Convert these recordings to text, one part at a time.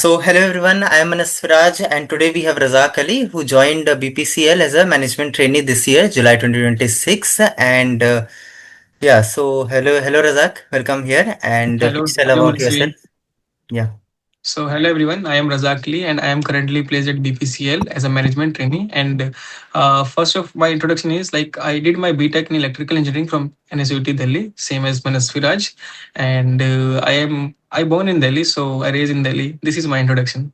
Hello everyone, I am Manas Siraj, and today we have Razak Ali, who joined BPCL as a management trainee this year, July 2026. Hello Razak, welcome here, and Hello, please tell hello about yourself. Manasvi. Yeah. Hello everyone. I am Razak Ali and I am currently placed at BPCL as a management trainee. And first of my introduction is like I did my BTech in electrical engineering from NSUT Delhi, same as Manas Firaj. And I born in Delhi, so I raised in Delhi. This is my introduction.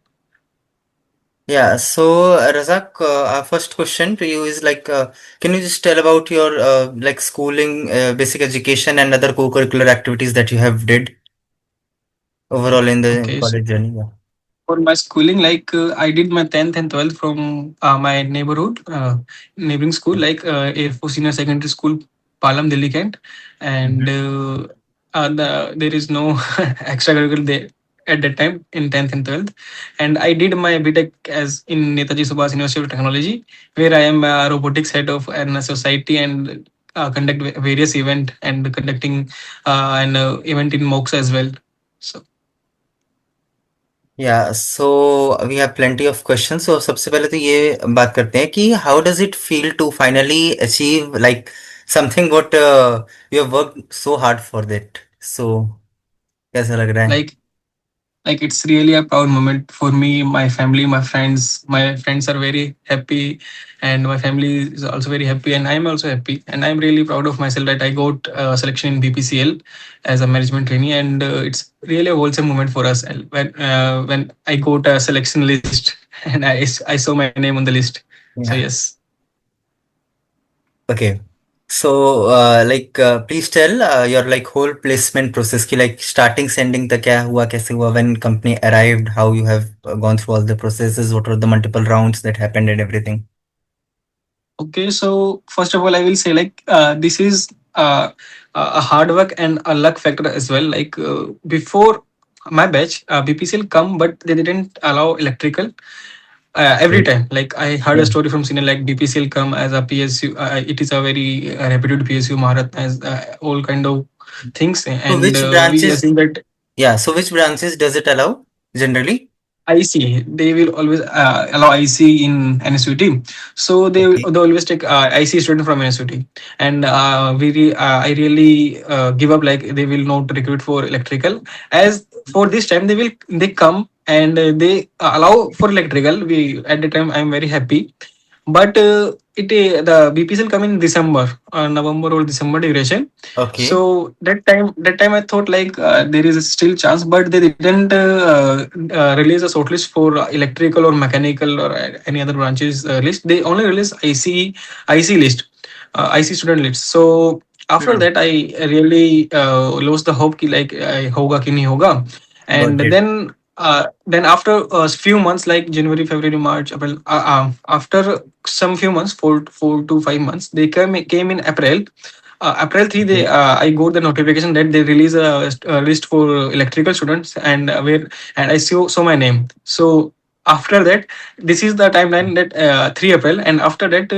Razak, our first question to you is can you just tell about your schooling, basic education, and other co-curricular activities that you have did overall in the Okay, so college journey? Yeah. for my schooling, I did my 10th and 12th from my neighboring school, Air Force Senior Secondary School, Palam, Delhi Kent. And there is no extracurricular there at that time in 10th and 12th. And I did my BTech as in Netaji Subhas University of Technology, where I am a robotics head of an society and conduct various event and conducting an event in MOOCs as well. So. Yeah, so we have plenty of questions. So सबसे पहले तो ये बात करते हैं कि how does it feel to finally achieve like something what you have worked so hard for that. So कैसा लग रहा है? like like it's really a proud moment for me, my family, my friends are very happy, and my family is also very happy, and I'm also happy, and I'm really proud of myself that I got selection in BPCL as a management trainee. And it's really a wholesome moment for us when I got a selection list and I saw my name on the list. So Yeah. yes. Okay. Please tell your like whole placement process ki like starting sending तक क्या हुआ कैसे हुआ when company arrived, how you have gone through all the processes, what were the multiple rounds that happened and everything. Okay, so first of all, I will say this is a hard work and a luck factor as well. Before my batch, BPCL come, but they didn't allow electrical every Okay. time. Like I heard a Yeah. story from senior, like BPCL come as a PSU. It is a very reputed PSU, Maharat has all kind of things, So and which we branches? assume that Yeah. So which branches does it allow generally? IC, they will always allow IC in NSUT. So Okay. they always take IC student from NSUT. And I really give up, like they will not recruit for electrical. As for this time, they come and they allow for electrical. We at the time I'm very happy, but it the BPCL come in December, November or December duration. Okay. So that time I thought there is still chance, but they didn't release a shortlist for electrical or mechanical or any other branches list. They only release IC list, IC student list. So after Hmm. that I really lost the hope ki like hoga ki nahi hoga. Got And it. then after a few months, like January, February, March, April, after some few months, 4 to 5 months, they came in April. April 3, they Okay. I got the notification that they release a list for electrical students, and I saw my name. So after that, this is the timeline that 3 April, and after that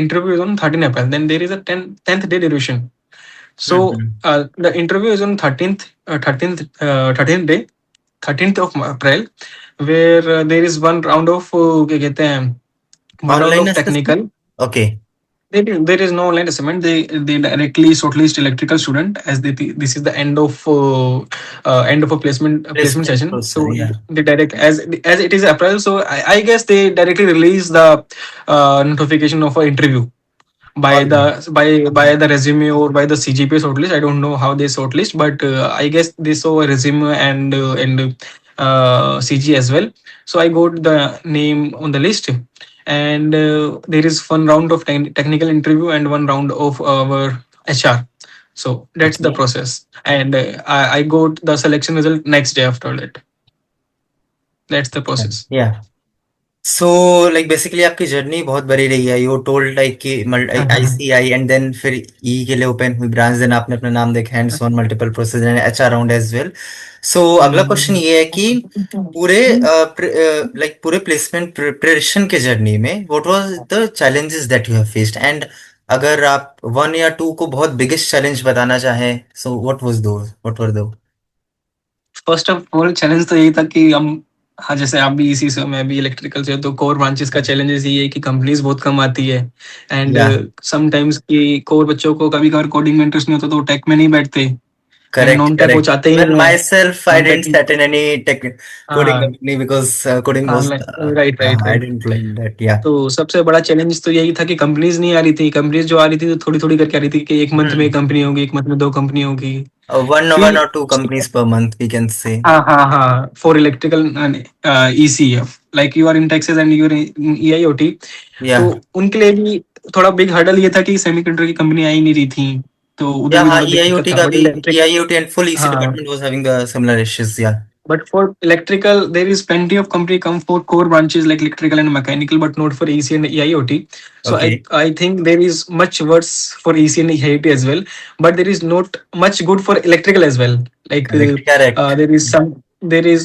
interview is on 13 April. Then there is a 10th day duration. So Mhm. the interview is on 13th day, 13th of April, where there is one round of क्या कहते हैं, one round Online of assessment? technical. Okay. There is no online assessment. They directly shortlist electrical student as this is the end of a placement Placement session. process. So Yeah. they direct as it is April. So I guess they directly release the notification of an interview All by right. the resume or by the CGPA shortlist. I don't know how they shortlist, but I guess they saw a resume and CG as well. So I got the name on the list, and there is one round of technical interview and one round of our HR. So that's the Okay. process, and I got the selection result next day after that. That's the process. Yeah. So like basically आपकी journey बहुत बड़ी रही है you told like कि ICI and then फिर ई के लिए open हुई ब्रांच देन आपने अपना नाम देखा hands on multiple process and HR round as well so अगला क्वेश्चन Hmm. ये है कि पूरे पूरे प्लेसमेंट प्रिपरेशन के जर्नी में what was the challenges that you have faced and अगर आप वन या टू को बहुत बिगेस्ट चैलेंज बताना चाहें सो व्हाट वाज दो व्हाट वर दो फर्स्ट ऑफ ऑल चैलेंज तो यही था कि हम हाँ, जैसे आप भी इसी से हो, मैं भी इलेक्ट्रिकल से हूं, तो कोर ब्रांचेस का चैलेंजेस ये है कि कंपनीज बहुत कम आती है। एंड या समटाइम्स कि कोर बच्चों को कभी कभार कोडिंग में इंटरेस्ट नहीं होता तो टेक में नहीं बैठते। एंड करेक्ट नॉन टेक वो करेक्ट चाहते ही इवन नहीं है। Myself I non dent tech. Set in any tech coding हाँ company because coding हाँ, was right right I right. didn't like that yeah तो सबसे बड़ा चैलेंज तो यही था कि कंपनीज नहीं आ रही थी। कंपनीज जो आ रही थी तो थोड़ी थोड़ी करके आ रही थी कि एक मंथ में एक hmm. कंपनी होगी, एक मंथ में दो कंपनी होगी। One फिर or two companies per month we can say हाँ हाँ हाँ, for electrical ECF, like you are in Texas and you are in EIOT. तो yeah उनके लिए भी थोड़ा बिग हर्डल ये था कि सेमीकंडक्टर की कंपनी आ ही नहीं रही थी। तो उधर yeah भी हाँ थोड़ा दिक्कत EIoT था, का बट भी electric. EIoT and full EC हाँ, department was having similar issues yeah but for electrical, there is plenty of company come for core branches like electrical and mechanical, but not for EC and EIoT. So okay I think there is much worse for EC and EIoT as well, but there is not much good for electrical as well. Like correct correct there is some there is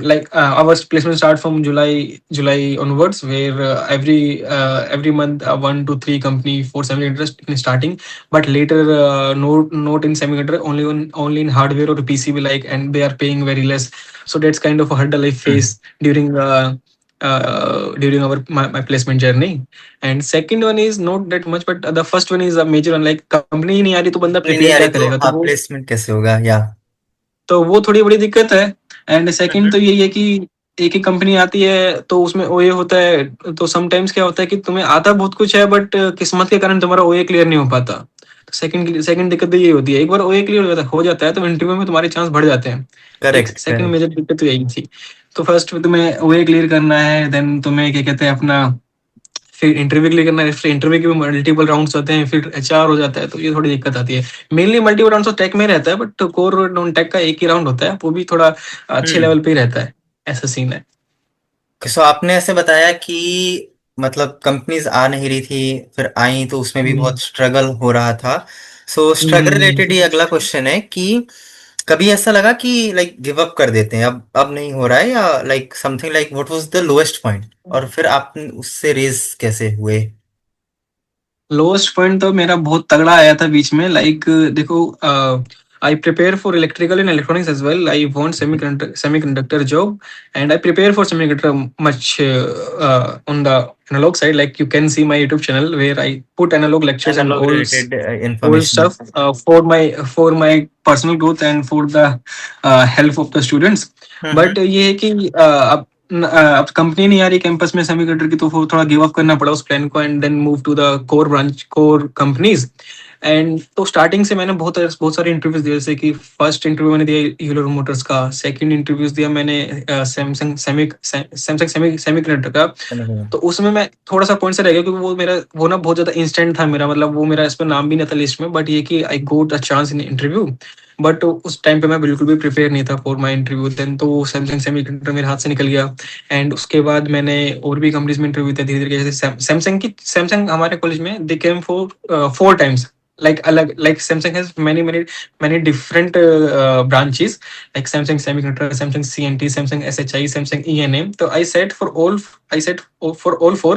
like our placement start from July onwards, where every month 1 to 3 company for semi interest in starting, but later not in semiconductor, only in hardware or PCB like, and they are paying very less. So that's kind of a hurdle I hmm. face during my placement journey. And second one is not that much, but the first one is a major one, like company ही नहीं आ रही तो बंदा company नहीं prepare आ क्या रही तो करेगा। हाँ प्लेसमेंट कैसे होगा या वो थोड़ी बड़ी दिक्कत है। एंड सेकंड तो यही है कि एक ही कंपनी आती है तो उसमें ओए होता है, तो समटाइम्स क्या होता है कि तुम्हें आता बहुत कुछ है, बट किस्मत के कारण तुम्हारा ओए क्लियर नहीं हो पाता। तो सेकंड दिक्कत तो यही होती है, एक बार ओए क्लियर हो जाता है तो इंटरव्यू में तुम्हारे चांस बढ़ जाते हैं। एक करेक्ट सेकंड करेक्ट मेजर दिक्कत तो यही थी। तो फर्स्ट में तुम्हें ओए क्लियर करना है, देन तुम्हें क्या कहते हैं अपना, फिर इंटरव्यू क्लियर करना है, फिर इंटरव्यू के भी मल्टीपल राउंड्स होते हैं, फिर एचआर हो जाता है, तो ये थोड़ी दिक्कत आती है। मेनली मल्टीपल राउंड्स तो टेक में रहता है, बट कोर नॉन टेक का एक ही राउंड होता है, वो भी थोड़ा अच्छे हम्म लेवल पे ही रहता है। ऐसा सीन है। सो आपने ऐसे बताया कि मतलब कंपनीज आ नहीं रही थी फिर आई तो उसमें भी हम्म बहुत स्ट्रगल हो रहा था सो स्ट्रगल रिलेटेड ही हम्म। अगला क्वेश्चन है कि कभी ऐसा लगा कि लाइक गिव अप कर देते हैं अब नहीं हो रहा है या like something like what was the lowest point और फिर आप उससे रेज कैसे हुए लोएस्ट पॉइंट तो मेरा बहुत तगड़ा आया था बीच में, लाइक देखो, I prepare for electrical and electronics as well, I want semiconductor job, and I prepare for semiconductor much on the analog side. Like you can see my YouTube channel where I put analog lectures and analog all related all information stuff for my personal growth and for the help of the students. Hmm but ये है कि अब company नहीं आ रही campus में semiconductor की, तो वो थोड़ा गिव अप करना पड़ा उस प्लान को, and then move to the core companies. And तो स्टार्टिंग से मैंने बहुत सारे इंटरव्यूज दिए, जैसे कि फर्स्ट इंटरव्यू मैंने दिया हीरो मोटर्स का, सेकंड इंटरव्यूज दिया मैंने सैमसंग सेमीकंडक्टर का। तो उसमें मैं थोड़ा सा पॉइंट से रह गया, क्योंकि वो ना बहुत ज्यादा इंस्टेंट था मेरा, मतलब वो मेरा इस पर नाम भी नहीं था लिस्ट में, बट ये कि I got a chance in interview. But उस टाइम पे मैं बिल्कुल भी प्रिपेयर नहीं था फॉर माय इंटरव्यू, देन तो वो सैमसंग सेमीकंडक्टर मेरे हाथ से निकल गया। एंड उसके बाद मैंने और भी कंपनीज में इंटरव्यू दिया धीरे धीरे, जैसे सैमसंग हमारे कॉलेज में दे केम फॉर 4 times, like अलग, like Samsung has many different branches, like Samsung Semiconductor, Samsung CNT, Samsung SHI, Samsung ENM. So I said for all 4,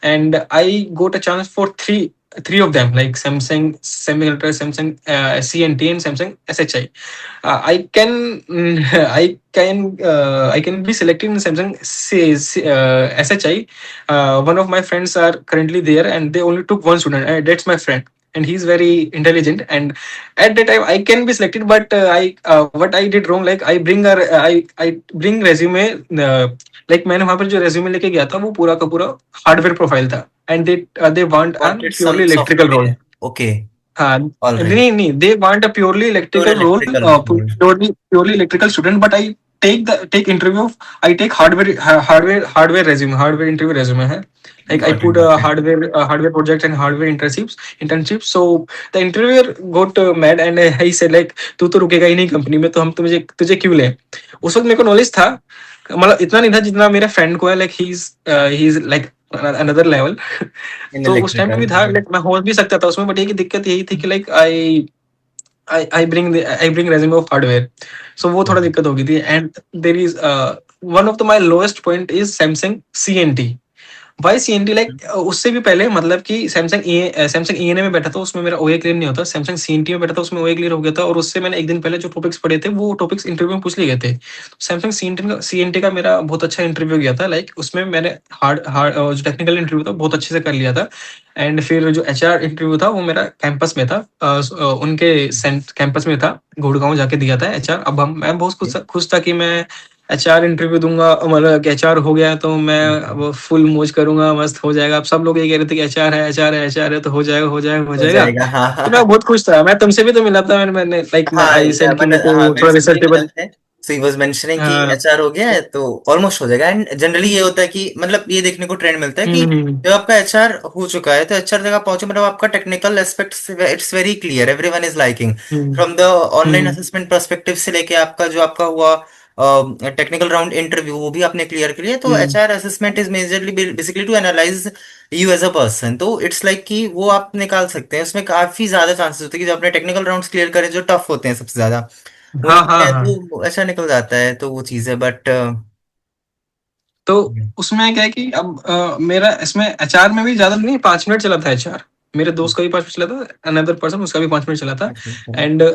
and I got a chance for three of them, like Samsung Semiconductor, Samsung CNT, and Samsung SHI. I can be selected in Samsung SHI. One of my friends are currently there, and they only took one student. That's my friend, and he's very intelligent. And at that time I can be selected, but I what I did wrong, like I bring resume, like मैंने वहां पर जो resume लेके गया था वो पूरा का पूरा हार्डवेयर प्रोफाइल था, and they want a wanted some purely electrical role. Software okay हाँ, ऑलराइट नहीं नहीं, they want a purely pure electrical role, electrical role purely electrical student, but I take interview, I take hardware resume, hardware interview resume है, like I got it put a got it hardware project and hardware internships. So the interviewer got mad, and he said like, तू तो रुकेगा ही नहीं company में, तो हम तुझे क्यों लें। उस वक्त मेरे को नॉलेज था, मतलब इतना नहीं था जितना मेरे फ्रेंड को है, like he is like another level. इन तो उस टाइम पे भी इलेक्ट्रिकल था, लाइक मैं हो भी सकता था उसमें, बट ये की दिक्कत यही थी कि like I bring resume of hardware, so वो थोड़ा दिक्कत हो गई थी। And there is one of the my lowest point is Samsung CNT। Why CNT like उससे भी पहले मतलब कि सैमसंग ईएनए में बैठा था, उसमें मेरा ओए क्लियर नहीं होता। सैमसंग सीएनटी में बैठा था, उसमें ओए क्लियर हो गया था। और उससे मैंने एक दिन पहले जो टॉपिक्स पढ़े थे वो टॉपिक्स इंटरव्यू में पूछ लिए गए थे। सैमसंग सीएनटी का मेरा बहुत अच्छा इंटरव्यू गया था। लाइक उसमें मैंने हार्ड हार्ड जो टेक्निकल इंटरव्यू था बहुत अच्छे से कर लिया था। एंड फिर जो एचआर इंटरव्यू था वो मेरा कैंपस में था, उनके कैंपस में था, गुड़गांव जाके दिया था एचआर। अब हम मैं बहुत खुश खुश था कि मैं एचआर इंटरव्यू दूंगा, मतलब एचआर हो गया तो मैं अब फुल मौज करूंगा, मस्त हो जाएगा। अब सब लोग ये कह रहे थे कि एचआर है, एचआर है, एचआर है, तो हो जाएगा, हो जाएगा, हो हो जाएगा। जाएगा, हाँ तो मैं हाँ। बहुत खुश था। मैं तुमसे भी तो मिला था, मैंने लाइक मैं हाँ आई सेड कि अपन, मेरे हाँ को मेरे थोड़ा से भी मिला रिसर्चेबल। है। सो ही वाज मेंशनिंग कि हाँ। एचआर हो गया है तो ऑलमोस्ट हो जाएगा। एंड जनरली ये होता है कि मतलब ये देखने को ट्रेंड मिलता है कि हम्म। जब आपका एचआर हो चुका है तो एचआर जगह पहुंचे, मतलब आपका technical aspects it's very clear, everyone is liking hmm. From the online hmm. Assessment perspective से लेके आपका जो आपका हुआ टेक्निकल राउंड इंटरव्यू वो भी आपने क्लियर कर लिया। तो हम्म। HR assessment is majorly basically to analyse you as a person. तो इट्स लाइक कि वो आप निकाल सकते हैं, उसमें काफी ज्यादा चांसेस होते हैं कि जो आपने टेक्निकल राउंड्स क्लियर करे जो टफ होते हैं सबसे ज्यादा, हाँ, उनमें हाँ, है हाँ। तो अच्छा निकल जाता है। तो वो चीज है बट तो उसमें क्या है कि अब मेरा इसमें एचआर में भी ज्यादा नहीं, 5 मिनट चला था एचआर। मेरे दोस्त का भी 5 मिनट चला था, अनदर पर्सन उसका भी 5 मिनट चला था। And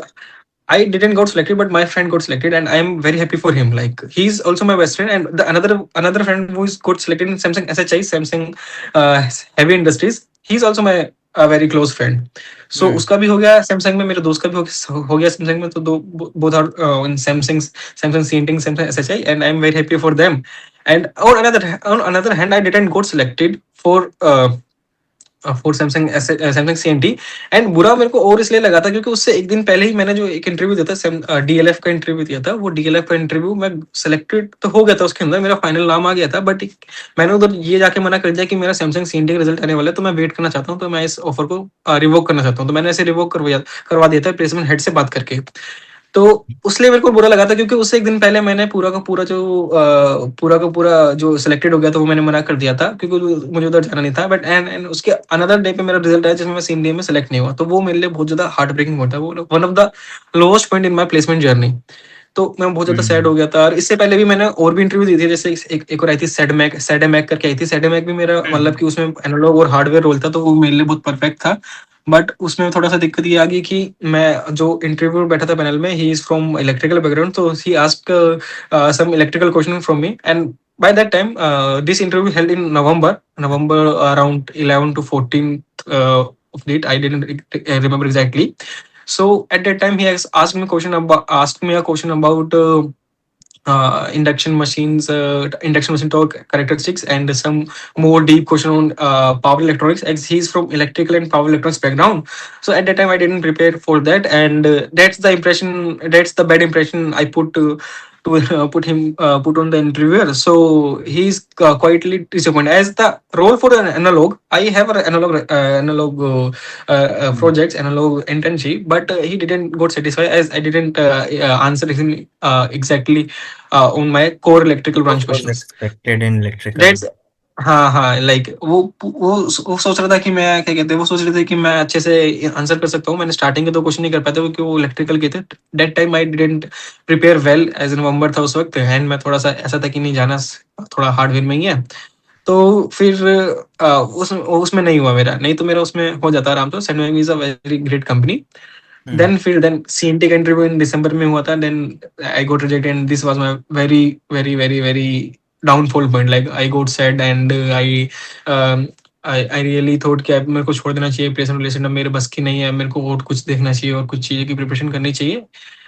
I didn't got selected, but my friend got selected, and I am very happy for him. Like he's also my best friend, and the another friend who is got selected in Samsung SHI, Samsung Heavy Industries. He's also my very close friend. So हम्म उसका भी हो गया Samsung में, मेरे दोस्त का भी हो गया Samsung में। तो दो both are in Samsung CNT, Samsung SHI, and I am very happy for them. And on another hand, I didn't got selected for Samsung CNT. And बुरा मेरे को और इसलिए लगा था क्योंकि उससे एक दिन पहले ही मैंने जो एक इंटरव्यू दिया था, डीएलएफ का इंटरव्यू दिया था। वो डीएलएफ का इंटरव्यू मैं सिलेक्टेड तो हो गया था, उसके अंदर मेरा फाइनल नाम आ गया था। बट मैंने उधर ये जाके मना कर दिया कि मेरा सैमसंग सीएनटी का रिजल्ट आने वाला है, तो मैं वेट करना चाहता हूँ, तो मैं इस ऑफर को रिवोक करना चाहता हूँ। तो मैंने ऐसे रिवोक करवा दिया था प्लेसमेंट हेड से बात करके। तो उसलिए मेरे को बुरा लगा था क्योंकि उससे एक दिन पहले मैंने पूरा का पूरा जो सिलेक्टेड हो गया था वो मैंने मना कर दिया था क्योंकि मुझे उधर जाना नहीं था। बट एंड उसके अनदर डे पे मेरा रिजल्ट आया जिसमें मैं सीएनडीए में सेलेक्ट नहीं हुआ। तो वो मेरे लिए बहुत ज्यादा हार्ट ब्रेकिंग हुआ था। वो one of the lowest point in my placement journey. तो मैं बहुत ज्यादा सैड हम्म हो गया था। और इससे पहले भी मैंने और भी इंटरव्यू दी थी, जैसे एक और आई थी सेडेमैक करके आई थी। सेडेमैक भी मेरा मतलब हम्म कि उसमें एनालॉग और हार्डवेयर रोल था, तो वो मेरे लिए बहुत परफेक्ट था। बट उसमें थोड़ा सा दिक्कत ये आ गई कि मैं जो इंटरव्यू में बैठा था पैनल में, he is from electrical background, तो he ask some electrical question from me. And by that time, this interview held in November around 11 to 14th of date. I didn't remember exactly. So at that time, he has asked me a question about induction machine torque characteristics, and some more deep question on power electronics, as he's from electrical and power electronics background. So at that time I didn't prepare for that, and that's the bad impression I put on the interviewer. So he's quietly disappointed. As the role for an analog, I have an analog hmm. projects, analog internship, but he didn't got satisfied as I didn't answer him exactly on my core electrical branch What was questions. expected in electrical? That's हाँ, हाँ, like वो सोच रहा था कि मैं क्या कहते हैं, वो सोच रहे थे कि मैं अच्छे से आंसर कर सकता हूँ। मैंने स्टार्टिंग के 2 क्वेश्चन नहीं कर पाया था क्योंकि वो इलेक्ट्रिकल के थे। That time I didn't prepare well, as November था उस वक्त, एंड मैं थोड़ा सा ऐसा था कि नहीं जाना, थोड़ा हार्डवेयर में ही है। तो फिर उसमें नहीं हुआ मेरा, नहीं तो मेरा उसमें हो जाता आराम से। Send is a very great company. Hmm then CNT का इंटरव्यू इन दिसंबर में हुआ था। Then I got rejected, and this was my very very very very downfall point. Like I got sad, and I really thought कि अब मेरे को छोड़ देना चाहिए प्लेसमेंट रिलेशन, अब मेरे बस की नहीं है, मेरे को और कुछ देखना चाहिए और कुछ चीज़ों की प्रिपरेशन करनी चाहिए।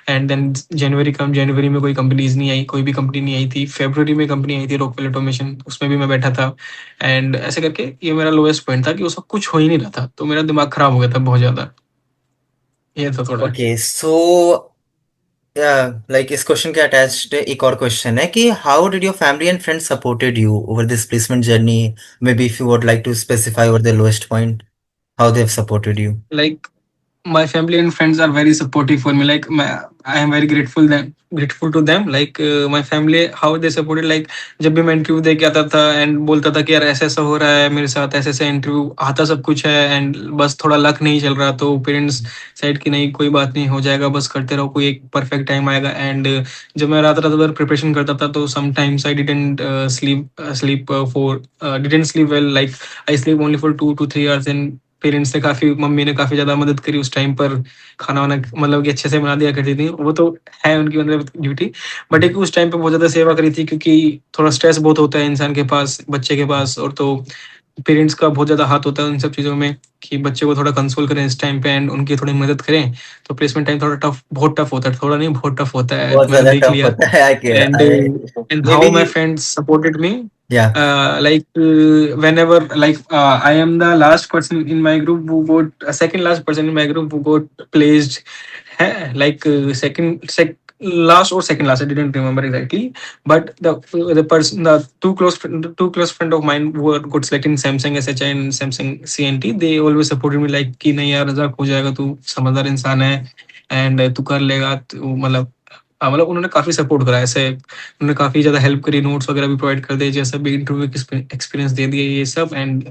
एंड देन जनवरी में कोई कंपनीज नहीं आई, कोई भी कंपनी नहीं आई थी। फेब्रुवरी में कंपनी आई थी रॉकवेल ऑटोमेशन, उसमें भी मैं बैठा था। एंड ऐसे करके ये मेरा लोएस्ट पॉइंट था कि उसका कुछ हो ही नहीं रहा था, तो मेरा दिमाग खराब हो गया था बहुत ज्यादा। ये था थोड़ा। ओके सो लाइक इस क्वेश्चन के अटैच्ड एक और क्वेश्चन है कि how did your family and friends supported you over this placement journey? Maybe if you would like to specify over the lowest point, how they have supported you? Like my family and friends are very supportive for me. Like I am very grateful to them. Like my family, how they supported. Like जब भी मैं interview दे के आता था and बोलता था कि यार ऐसा ऐसा हो रहा है मेरे साथ, ऐसे ऐसे इंटरव्यू आता सब कुछ है एंड बस थोड़ा लक नहीं चल रहा, तो पेरेंट्स साइड की नहीं कोई बात नहीं, हो जाएगा, बस करते रहो, कोई एक परफेक्ट टाइम आएगा। एंड जब मैं रात रात भर प्रिपरेशन करता था तो sometimes I didn't sleep well, like I sleep only for 2 to 3 hours। And parents ने काफ़ी, मम्मी ने काफ़ी ज़्यादा मदद करी उस टाइम पर, खाना वाना मतलब कि अच्छे से बना दिया करती थी, वो तो है उनकी मतलब ड्यूटी। बट एक उस टाइम पे बहुत ज़्यादा सेवा करी थी, क्योंकि थोड़ा स्ट्रेस बहुत होता है इंसान के पास, बच्चे के पास, और तो पेरेंट्स का बहुत ज़्यादा हाथ होता है उन सब चीज़ों में कि बच्चे को थोड़ा कंसोल करें इस टाइम पे एंड उनकी थोड़ी मदद करें। तो प्लेसमेंट टाइम थोड़ा टफ, बहुत टफ होता है, थोड़ा नहीं बहुत टफ होता है, बहुत मैंने ज्यादा देख टफ लिया। होता है। And I and may how be my friends supported me, या like whenever, like I am the last person in my group who got second last person in my group who got placed, like last or second last, I didn't remember exactly. But the person, the two close friend of mine who got selected in Samsung SHI and Samsung CNT, they always supported me like कि नहीं यार रजाक हो जाएगा, तू समझदार इंसान है and तू कर लेगा, तू मतलब मतलब उन्होंने काफी सपोर्ट करा ऐसे, उन्होंने काफ़ी ज़्यादा हेल्प करी, नोट्स वगैरह भी प्रोवाइड कर दिए, जैसा भी इंटरव्यू एक्सपीरियंस दे दिए ये सब। एंड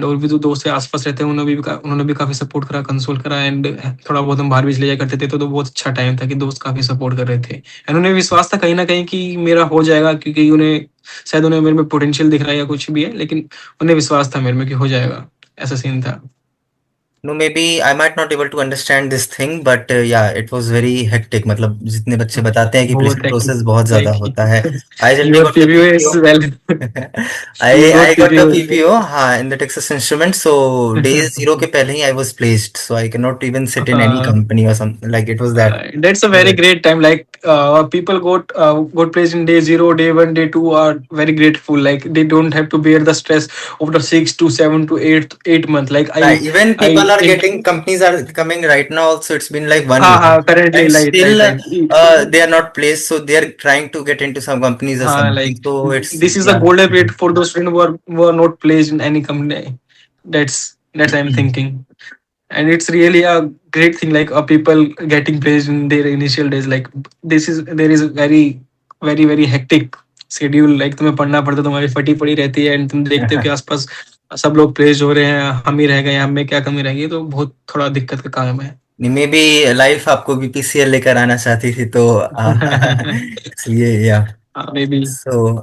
और भी जो दोस्त है आसपास रहते हैं उन्होंने भी काफ़ी सपोर्ट करा, कंसोल करा। एंड थोड़ा बहुत हम बाहर भी चले जाया करते थे, तो बहुत अच्छा टाइम था कि दोस्त काफ़ी सपोर्ट कर रहे थे एंड उन्हें विश्वास था कहीं ना कहीं कि मेरा हो जाएगा, क्योंकि उन्हें शायद उन्हें मेरे में पोटेंशियल दिख रहा है या कुछ भी है, लेकिन उन्हें विश्वास था मेरे में कि हो जाएगा, ऐसा सीन था। No maybe I might not able to understand this thing but yeah it was very hectic. मतलब जितने बच्चे बताते हैं कि बहुत प्लेसमेंट है प्रोसेस बहुत ज्यादा लाइक होता है। I generally your got the PPO is PPO. Well, you I got got the PPO. PPO हाँ in the Texas Instrument. So day zero के पहले ही I was placed, so I can not even sit in any हाँ, company और something like it was that that's a very great time. Like people got placed in day zero, day one, day two are very grateful. Like they don't have to bear the stress of the 6 to 7 to 8 month. Like I Even I people are in getting, companies are coming right now also, it's been like one हाँ year हाँ currently and like still right. they are not placed, so they are trying to get into some companies or हाँ, something, like so it's this is a yeah. golden period for those students who are not placed in any company. That's I'm Hmm. thinking. And it's really a great thing, like people getting praised in their initial days. Like there is a very hectic schedule, like तुम्हें पढ़ना पड़ता है, तुम्हारी फटी पड़ी रहती है and तुम देखते हो कि आसपास सब लोग प्रेज हो रहे हैं, हम ही रह गए, हम में क्या कमी रह गई, तो बहुत थोड़ा दिक्कत का काम है। मे बी लाइफ आपको बीपीसीएल लेकर आना चाहती थी तो इसलिए या। May be. सो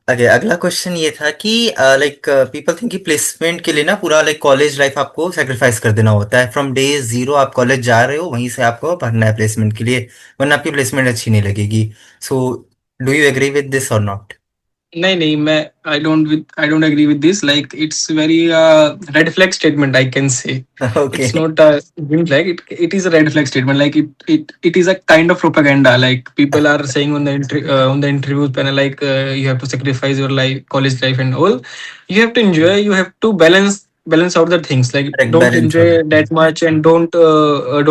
अगे अगला क्वेश्चन ये था कि लाइक पीपल थिंक कि प्लेसमेंट के लिए ना पूरा लाइक कॉलेज लाइफ आपको सेक्रीफाइस कर देना होता है। फ्रॉम डे जीरो आप कॉलेज जा रहे हो, वहीं से आपको पढ़ना है प्लेसमेंट के लिए, वरना आपकी प्लेसमेंट अच्छी नहीं लगेगी। So do you agree with this और नॉट? नहीं नहीं, मैं I don't agree with this, like it's very red flag statement I can say. Okay. It's not a green flag. It is a red flag statement. Like it is a kind of propaganda. Like people are saying on the interview panel, like you have to sacrifice your life, college life, and all. You have to enjoy. You have to balance out the things. Like correct, don't balance enjoy होता है। that much and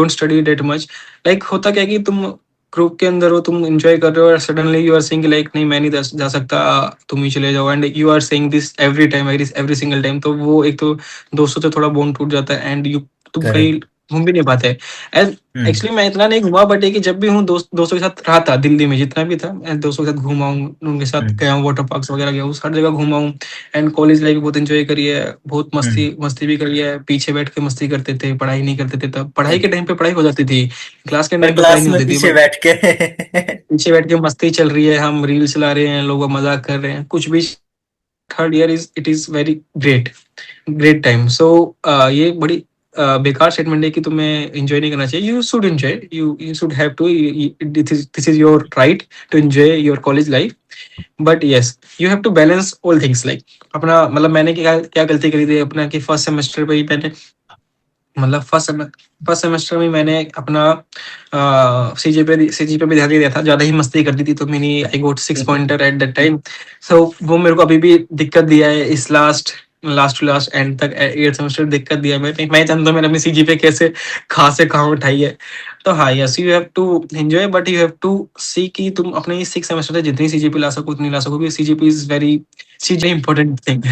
don't study that much. Like होता क्या है कि तुम group के अंदर हो, तुम एंजॉय कर रहे हो और suddenly you are saying like नहीं मैं नहीं जा सकता, तुम ही चले जाओ, and you are saying this every time, every single time, तो वो एक तो दोस्तों से थोड़ा बॉन्ड टूट जाता है एंड यू तुम करेक्ट। कहीं घूम भी नहीं पाते। हम्म। एक्चुअली मैं इतना नहीं घुमा, बट है कि जब भी हूँ दोस्तों के साथ रहा था, दिल्ली में जितना भी था मैं दोस्तों के साथ घूमा हूँ, उनके साथ हम्म। गया हूँ, वाटर पार्क वगैरह गया हूँ, हर जगह घूमा हूँ। एंड कॉलेज लाइफ बहुत एंजॉय करी है, बहुत हम्म। मस्ती मस्ती भी करी है, पीछे बैठ के मस्ती करते थे, पढ़ाई नहीं करते थे, तब पढ़ाई के Right. टाइम पे पढ़ाई हो जाती थी, क्लास के पर टाइम पे पढ़ाई क्लास नहीं में होती थी, पीछे बट बैठ के पीछे बैठ के मस्ती चल रही है, हम रील चला रहे हैं, लोग मजाक कर रहे हैं, कुछ भी। Third year is very great, great time. So ये बड़ी बेकार स्टेटमेंट है कि तुम्हें एंजॉय नहीं करना चाहिए। You should enjoy, you should have to, this is your right to enjoy your college life. But yes, you have to balance all things. Like अपना मतलब मैंने क्या क्या गलती करी थी अपना कि फर्स्ट सेमेस्टर पे ही मैंने मतलब फर्स्ट सेमेस्टर में मैंने अपना सीजी पे भी ध्यान नहीं दिया था, ज्यादा ही मस्ती कर दी थी, तो मैंने I got 6 pointer at that time. So वो मेरे को अभी भी दिक्कत दिया है इस last last to last end तक 8th सेमेस्टर दिक्कत दिया मैंने, मैं जानता हूँ मैंने अपनी सीजीपीए कैसे कहाँ से कहाँ उठाई है। तो हाँ, yes you have to enjoy, but you have to see कि तुम अपने 6 सेमेस्टर से जितनी सीजीपी ला सको उतनी ला सको, क्योंकि CGP is very CG important thing.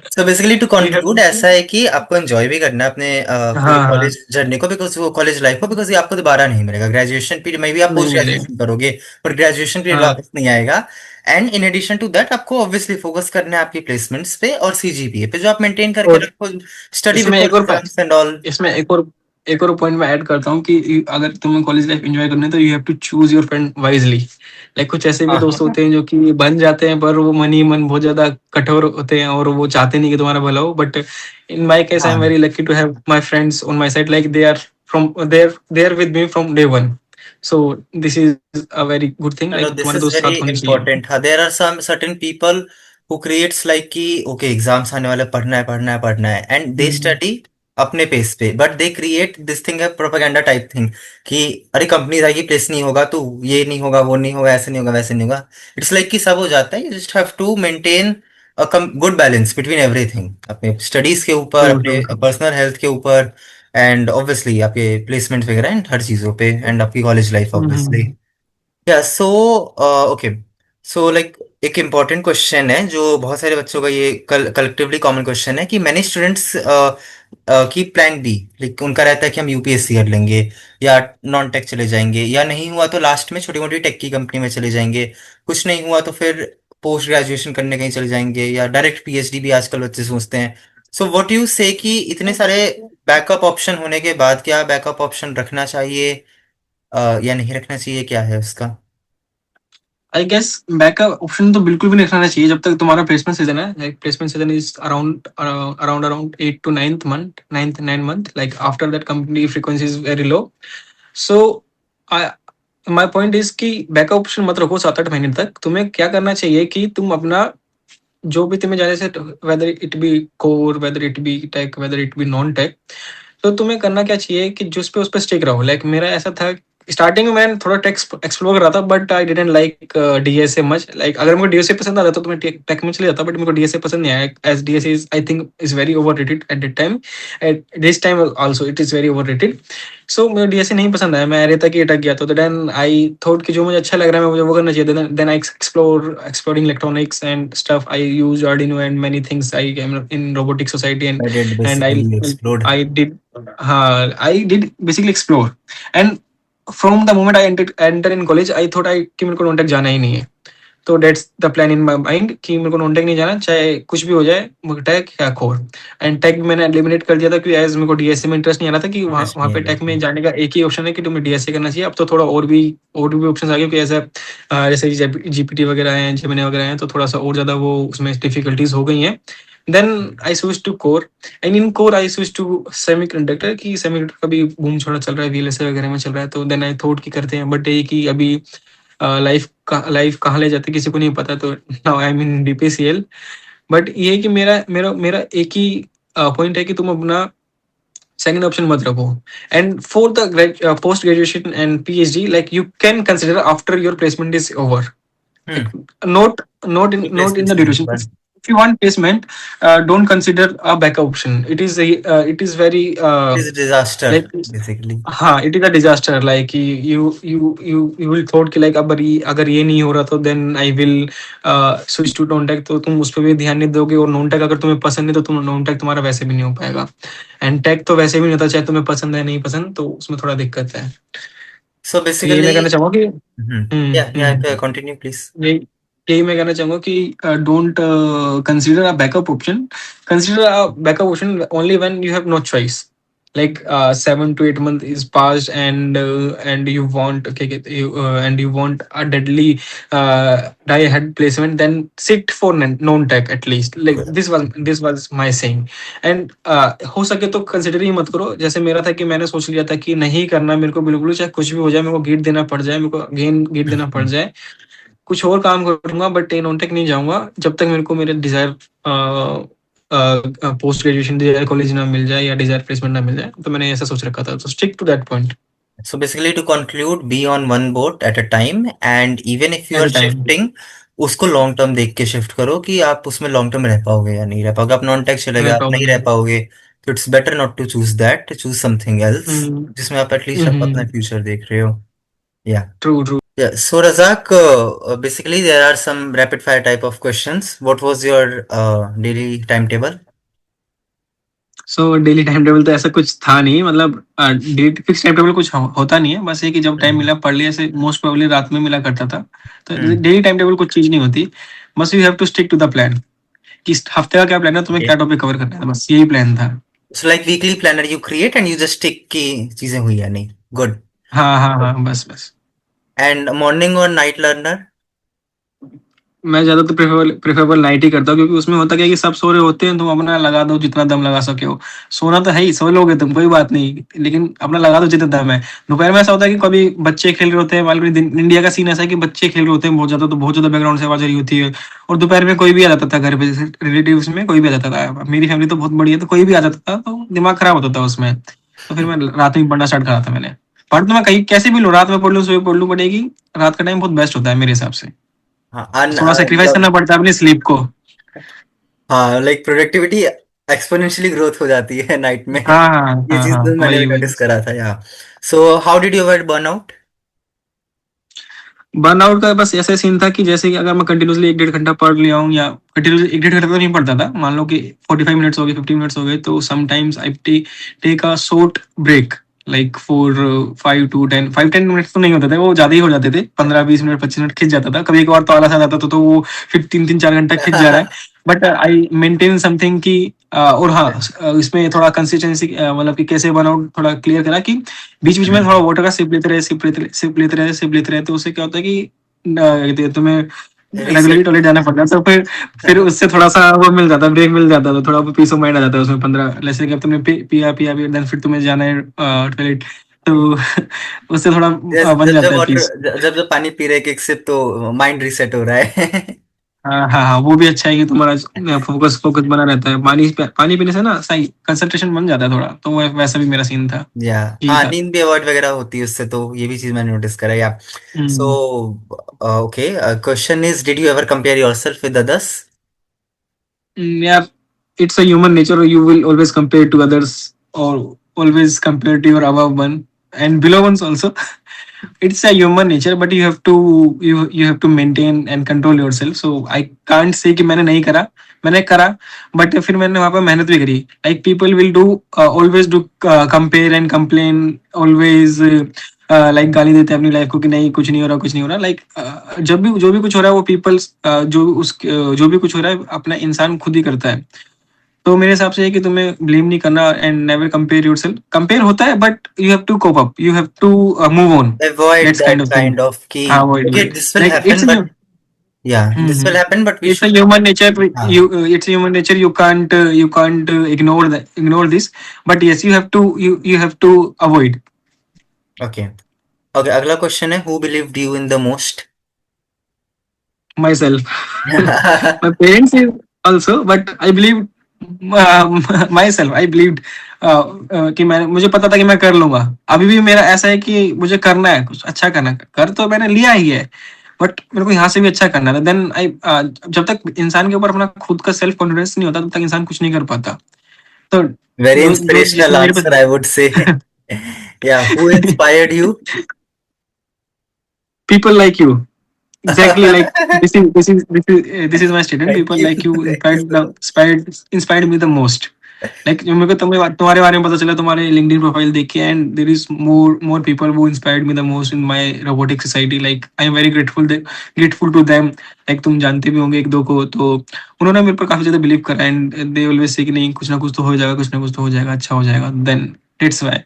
So basically to you have conclude to, ऐसा है कि आपको एंजॉय भी करना है अपने पूरे हाँ कॉलेज हाँ, जर्नी को, बिकॉज वो कॉलेज लाइफ को, बिकॉज ये आपको दोबारा नहीं मिलेगा। ग्रेजुएशन पीरियड में भी आप नहीं पोस्ट मिले, ग्रेजुएशन करोगे, पर ग्रेजुएशन पीरियड हाँ वापस नहीं आएगा। And in addition to that आपको ऑब्वियसली फोकस करना है आपकी प्लेसमेंट्स पे और सीजीपीए पे, जो आप मेंटेन करके और रखो, स्टडी इसमें बिफोर एक और एग्जाम्स एंड ऑल। इसमें एक और पॉइंट मैं ऐड करता हूँ कि अगर तुम्हें कॉलेज लाइफ एंजॉय करना है तो you have to choose your friend wisely. Like कुछ ऐसे भी हाँ दोस्त हाँ होते हैं जो कि बन जाते हैं, पर वो मन ही मन बहुत ज्यादा कठोर होते हैं और वो चाहते नहीं कि तुम्हारा भला हो। But in my case I am हाँ। Very lucky to have my friends on my side, like they are with me from day 1। So this is a very good thing, No, no, like this तुम्हारे is दोस्त very साथ होने चाहिए। important. हाँ, there are some certain people who creates like कि okay exams आने वाले, पढ़ना है पढ़ना है पढ़ना है, एंड दे हम्म, स्टडी अपने पेस पे, but they create this thing है प्रोपेगेंडा टाइप थिंग कि अरे कंपनीज आएगी, प्लेस नहीं होगा तो ये नहीं होगा, वो नहीं होगा, ऐसे नहीं होगा, वैसे नहीं होगा। इट्स लाइक कि सब हो जाता है, you just have to maintain a good balance between everything, अपने स्टडीज के ऊपर, ट्रू अपने ट्रू। पर्सनल हेल्थ के ऊपर, एंड ऑब्वियसली आपके प्लेसमेंट वगैरह एंड हर चीज़ों पे, एंड आपकी college life obviously. Hmm. Yeah so okay, so like एक इम्पॉर्टेंट क्वेश्चन है जो बहुत सारे बच्चों का, ये कलेक्टिवली कॉमन क्वेश्चन है कि मैनी स्टूडेंट्स की प्लान बी, लाइक उनका रहता है कि हम यूपीएससी कर लेंगे, या नॉन टेक चले जाएंगे, या नहीं हुआ तो लास्ट में छोटी मोटी टेक की कंपनी में चले जाएंगे, कुछ नहीं हुआ तो फिर पोस्ट ग्रेजुएशन करने कहीं चले जाएंगे, या डायरेक्ट पीएचडी भी आजकल बच्चे सोचते हैं। सो व्हाट यू से कि इतने सारे बैकअप ऑप्शन होने के बाद क्या बैकअप ऑप्शन रखना चाहिए या नहीं रखना चाहिए, क्या है उसका? आई गेस बैकअप ऑप्शन तो बिल्कुल भी नहीं रखना चाहिए जब तक तुम्हारा प्लेसमेंट सीजन है। Like placement season is around around around 8 to 9th month, 9th 9 month, like after that company frequency is very low. So I my point is कि बैकअप ऑप्शन मत रखो 7 8 महीने तक। तुम्हें क्या करना चाहिए कि तुम अपना जो भी तुम्हें जाने से, whether it be core, whether it be tech, whether it be non tech, तो तुम्हें करना क्या चाहिए कि जो उस पे स्टिक रहो। लाइक मेरा ऐसा था, स्टार्टिंग में मैंने थोड़ा टेक एक्सप्लोर कर रहा था, but I didn't like DSA much. Like अगर मुझे डीएसए पसंद आता तो मैं टेक में चले जाता, बट मेरे को डीएसए पसंद नहीं आया, as DSA is I think is very overrated at that time, at this time also it is very overrated. So मुझे डीएसए नहीं पसंद आया, मैं एरे तक ही अटक गया। तो देन आई थॉट कि जो मुझे अच्छा लग रहा है मुझे वो करना चाहिए। Then I exploring electronics and stuff, I use Arduino and many things, I am in robotic society I did and basically explored. I did, I did basically explore. And from the moment I enter in college, I thought I कि मेरे को non tech जाना ही नहीं है। तो that's the plan in my mind कि मेरे को नॉन टेक नहीं जाना, चाहे कुछ भी हो जाए, मुझे टेक या कोर। एंड टेक मैंने एलिमिनेट कर दिया था क्योंकि एज मेरे को डीएसए में इंटरेस्ट नहीं आ रहा था, कि वहाँ इंटरेस्ट वहाँ नहीं पे है टेक में बिल्कुल। जाने का एक ही ऑप्शन है कि तुम्हें डीएसए करना चाहिए। अब तो थोड़ा और भी ऑप्शन आ गए, क्योंकि ऐसा जैसे जीपीटी वगैरह हैं, जेमिनी वगैरह हैं, तो थोड़ा सा और ज्यादा वो उसमें डिफिकल्टीज हो गई हैं। Then I switch to core, and in core I switch to semiconductor, की सेमी कंडक्टर का भी बूम थोड़ा चल रहा है, वीएलएसए वगैरह में चल रहा है। तो देन आई थॉट कि करते हैं, बट ये कि अभी लाइफ कहाँ ले जाती है किसी को नहीं पता। तो नाउ आई मीन डीपीसीएल। बट ये है कि मेरा मेरा मेरा एक ही पॉइंट है कि तुम अपना सेकंड ऑप्शन मत रखो। And for the post graduation and PhD, like you can consider after your placement is over, hmm. like not in the placement duration. पर If you want placement, don't consider a backup option. It is very it is disaster like, basically. हाँ, it is a disaster. Like you will thought कि like अगर ये नहीं हो रहा तो then I will switch to non tech, तो तुम उस पर भी ध्यान नहीं दोगे। और नॉन टेक अगर तुम्हें पसंद नहीं तो तुम नॉन टेक तुम्हारा वैसे भी नहीं हो पाएगा। एंड टेक तो वैसे भी नहीं होता, चाहे तुम्हें पसंद है नहीं पसंद, तो उसमें थोड़ा दिक्कत है। सो तो यही बेसिकली मैं कहना चाहूंगा कि या हम्म, कंटिन्यू प्लीज। यही यही मैं कहना चाहूंगा कि don't consider a backup option, consider a backup option only when you have no choice. Like 7 to 8 months is passed, and you want, okay, and you want a deadly die ahead placement, then sit for non tech at least. Like this was my saying. And हो सके तो consider ही मत करो। जैसे मेरा था कि मैंने सोच लिया था कि नहीं करना मेरे को बिल्कुल, चाहे कुछ भी हो जाए, मेरे को गेट देना पड़ जाए, मेरे को अगेन गेट देना पड़ जाए, कुछ और काम करूंगा, बट नॉन टेक नहीं जाऊंगा जब तक मेरे को मेरे desire post graduation desire college ना मिल जाए या डिजायर प्लेसमेंट ना मिल जाए। तो मैंने ऐसा सोच रखा था, तो stick to that point So basically, to conclude, be on one boat at a time, and even if you at are a time. shifting, उसको लॉन्ग टर्म देख के शिफ्ट करो कि आप उसमें लॉन्ग टर्म रह पाओगे या नहीं रह पाओगे। आप नॉन टेक चले गए, आप नहीं रह प्रॉब्लम। पाओगे, तो it's better not to choose that, choose something else जिसमें आप एटलीस्ट आप अपना फ्यूचर देख रहे हो। Yeah true true. So Razak, basically there are some rapid fire type of questions. What was your daily time table? So daily time table तो ऐसा कुछ था नहीं, मतलब डेली फिक्स टाइम टेबल कुछ होता नहीं है, बस ये कि जब टाइम हम्म। मिला पढ़ लिया, ऐसे मोस्ट प्रोबेबली रात में मिला करता था। तो हम्म। डेली टाइम टेबल कुछ चीज नहीं होती, बस you have to stick to the plan, कि इस हफ्ते का क्या प्लान है, तुम्हें क्या टॉपिक कवर करना है, बस यही प्लान था। So like weekly planner you create and you just tick की चीजें हुई या नहीं। गुड। हाँ हाँ हाँ, बस बस। एंड मॉर्निंग और नाइट लर्नर? मैं ज्यादातर प्रेफरेबल नाइट ही करता हूँ, क्योंकि उसमें होता क्या है कि सब सो रहे होते हैं, तुम अपना लगा दो जितना दम लगा सके हो। सोना तो है ही, सो लोगे तुम, कोई बात नहीं, लेकिन अपना लगा दो जितना दम है। दोपहर में ऐसा होता है कि कभी बच्चे खेल रहे होते हैं, मान लो इंडिया का सीन ऐसा है कि बच्चे खेल रहे होते हैं बहुत ज्यादा, तो बहुत ज्यादा बैकग्राउंड से आवाज आ रही होती है। और दोपहर में कोई भी आ जाता था घर पे, जैसे रिलेटिव्स में कोई भी आ जाता था, मेरी फैमिली तो बहुत बड़ी है, तो कोई भी आ जाता था तो दिमाग खराब होता था उसमें। तो फिर मैं रात में पढ़ना स्टार्ट करा था मैंने। पढ़ तो मैं कहीं कैसे भी लूँ, रात में पढ़ लूँ सुबह पढ़ लूँ, पड़ेगी। रात का टाइम बहुत बेस्ट होता है मेरे हिसाब से। हाँ थोड़ा सेक्रीफाइस करना पड़ता है अपनी स्लीप को। हाँ, लाइक प्रोडक्टिविटी एक्सपोनेंशियली ग्रोथ हो जाती है नाइट में। हाँ हाँ ये हाँ चीज हाँ, तो मैंने भी वही वही। नोटिस करा था। या so how did you avoid burnout? Burnout का बस ऐसा सीन था कि जैसे कि अगर मैं कंटिन्यूसली 1 1.5 घंटा पढ़ लिया हूँ, या कंटिन्यूसली 1 1.5 घंटा तो नहीं पढ़ता था, मान लो कि 45 मिनट्स हो गए, 50 मिनट्स हो गए, तो sometimes I take a short break, like for 5 to 10, 5 10 minutes तो नहीं होते थे, वो ज्यादा ही हो जाते थे, 15 20 मिनट 25 मिनट खिंच जाता था, कभी एक बार तो आलस आ जाता था, तो वो फिर 3 3 4 घंटा खिंच जा रहा है। बट आई मेंटेन समथिंग की। और हाँ, इसमें थोड़ा कंसिस्टेंसी, मतलब कि कैसे बनाओ, थोड़ा क्लियर करा कि बीच बीच में थोड़ा वाटर का सिप लेते रहे, सिप लेते रहे, सिप लेते रहे, सिप लेते रहे, तो उससे क्या होता है कि तुम्हें रेगुलरली रीसेट। टॉयलेट जाना पड़ता है, तो फिर उससे थोड़ा सा वो मिल जाता है, ब्रेक मिल जाता है, तो थोड़ा पीस ऑफ माइंड आ जाता है उसमें। 15 जैसे कि अब तुमने पिया पिया पिया, देन फिर तुम्हें जाना है टॉयलेट, तो उससे थोड़ा जब बन जब जाता है पीस। वाटर, जब जब पानी पी रहे एक एक सिप, तो माइंड रीसेट हो रहा है। हाँ हाँ हाँ, वो भी अच्छा है कि तुम्हारा फोकस फोकस बना रहता है, पानी पीने से ना सही कंसंट्रेशन बन जाता है थोड़ा, तो वैसा भी मेरा सीन था। या यही हाँ, था। नींद भी अवॉइड वगैरह होती है उससे, तो ये भी चीज मैंने नोटिस करा। Yeah so hmm. Okay, question is, did you ever compare yourself with others? Yeah, it's a human nature. You will always compare to others, or always compare to your above one and below ones also. It's a human nature, but you have to maintain and control yourself. So I can't say कि मैंने नहीं करा, मैंने करा, but फिर मैंने वहाँ पे मेहनत भी करी. Like people will do always do compare and complain always. Like गाली देते हैं अपनी लाइफ को कि नहीं कुछ नहीं हो रहा, कुछ नहीं हो रहा, लाइक जब भी जो भी कुछ हो रहा है वो पीपल्स, जो भी कुछ हो रहा है अपना इंसान खुद ही करता है। तो मेरे हिसाब से है कि तुम्हें ब्लेम नहीं करना and never compare yourself. Compare होता है but you have to cope up, you have to move on, avoid that's kind that of thing. Kind of कि हाँ वही ओके वही। This will like happen but, yeah this will happen but we it's a should. human nature, हाँ। it's a human nature, you can't ignore this, but yes you have to, you have to avoid. Okay. Okay, अगला question है, who believed you in the most? Myself. My parents is also, but I believe myself. I believed कि मैं, मुझे पता था कि मैं कर लूंगा। अभी भी मेरा ऐसा है कि मुझे करना है, कुछ अच्छा करना है, कर तो मैंने लिया ही है, बट मेरे को यहाँ से भी अच्छा करना है। देन आई, जब तक इंसान के ऊपर अपना खुद का सेल्फ कॉन्फिडेंस नहीं होता, तब तक इंसान कुछ नहीं कर पाता। तो वेरी जो जो इंस्पिरेशनल जिसने मेरे आंसर, पे आई would say. Yeah who inspired you? people like you. Exactly, like this is my statement. Thank People you, like you thank you so much. inspired me the most. Like जो मेरे को तुम्हारे बारे में पता चला, तुम्हारे LinkedIn प्रोफाइल देख के, and there is more people who inspired me the most in my robotic society. Like I am very grateful to them. Like तुम जानते भी होंगे एक दो को, तो उन्होंने मेरे पर काफी ज्यादा बिलीव करा, and they always say कि नहीं कुछ ना कुछ तो हो जाएगा, कुछ ना कुछ तो हो जाएगा, अच्छा हो जाएगा। Then that's why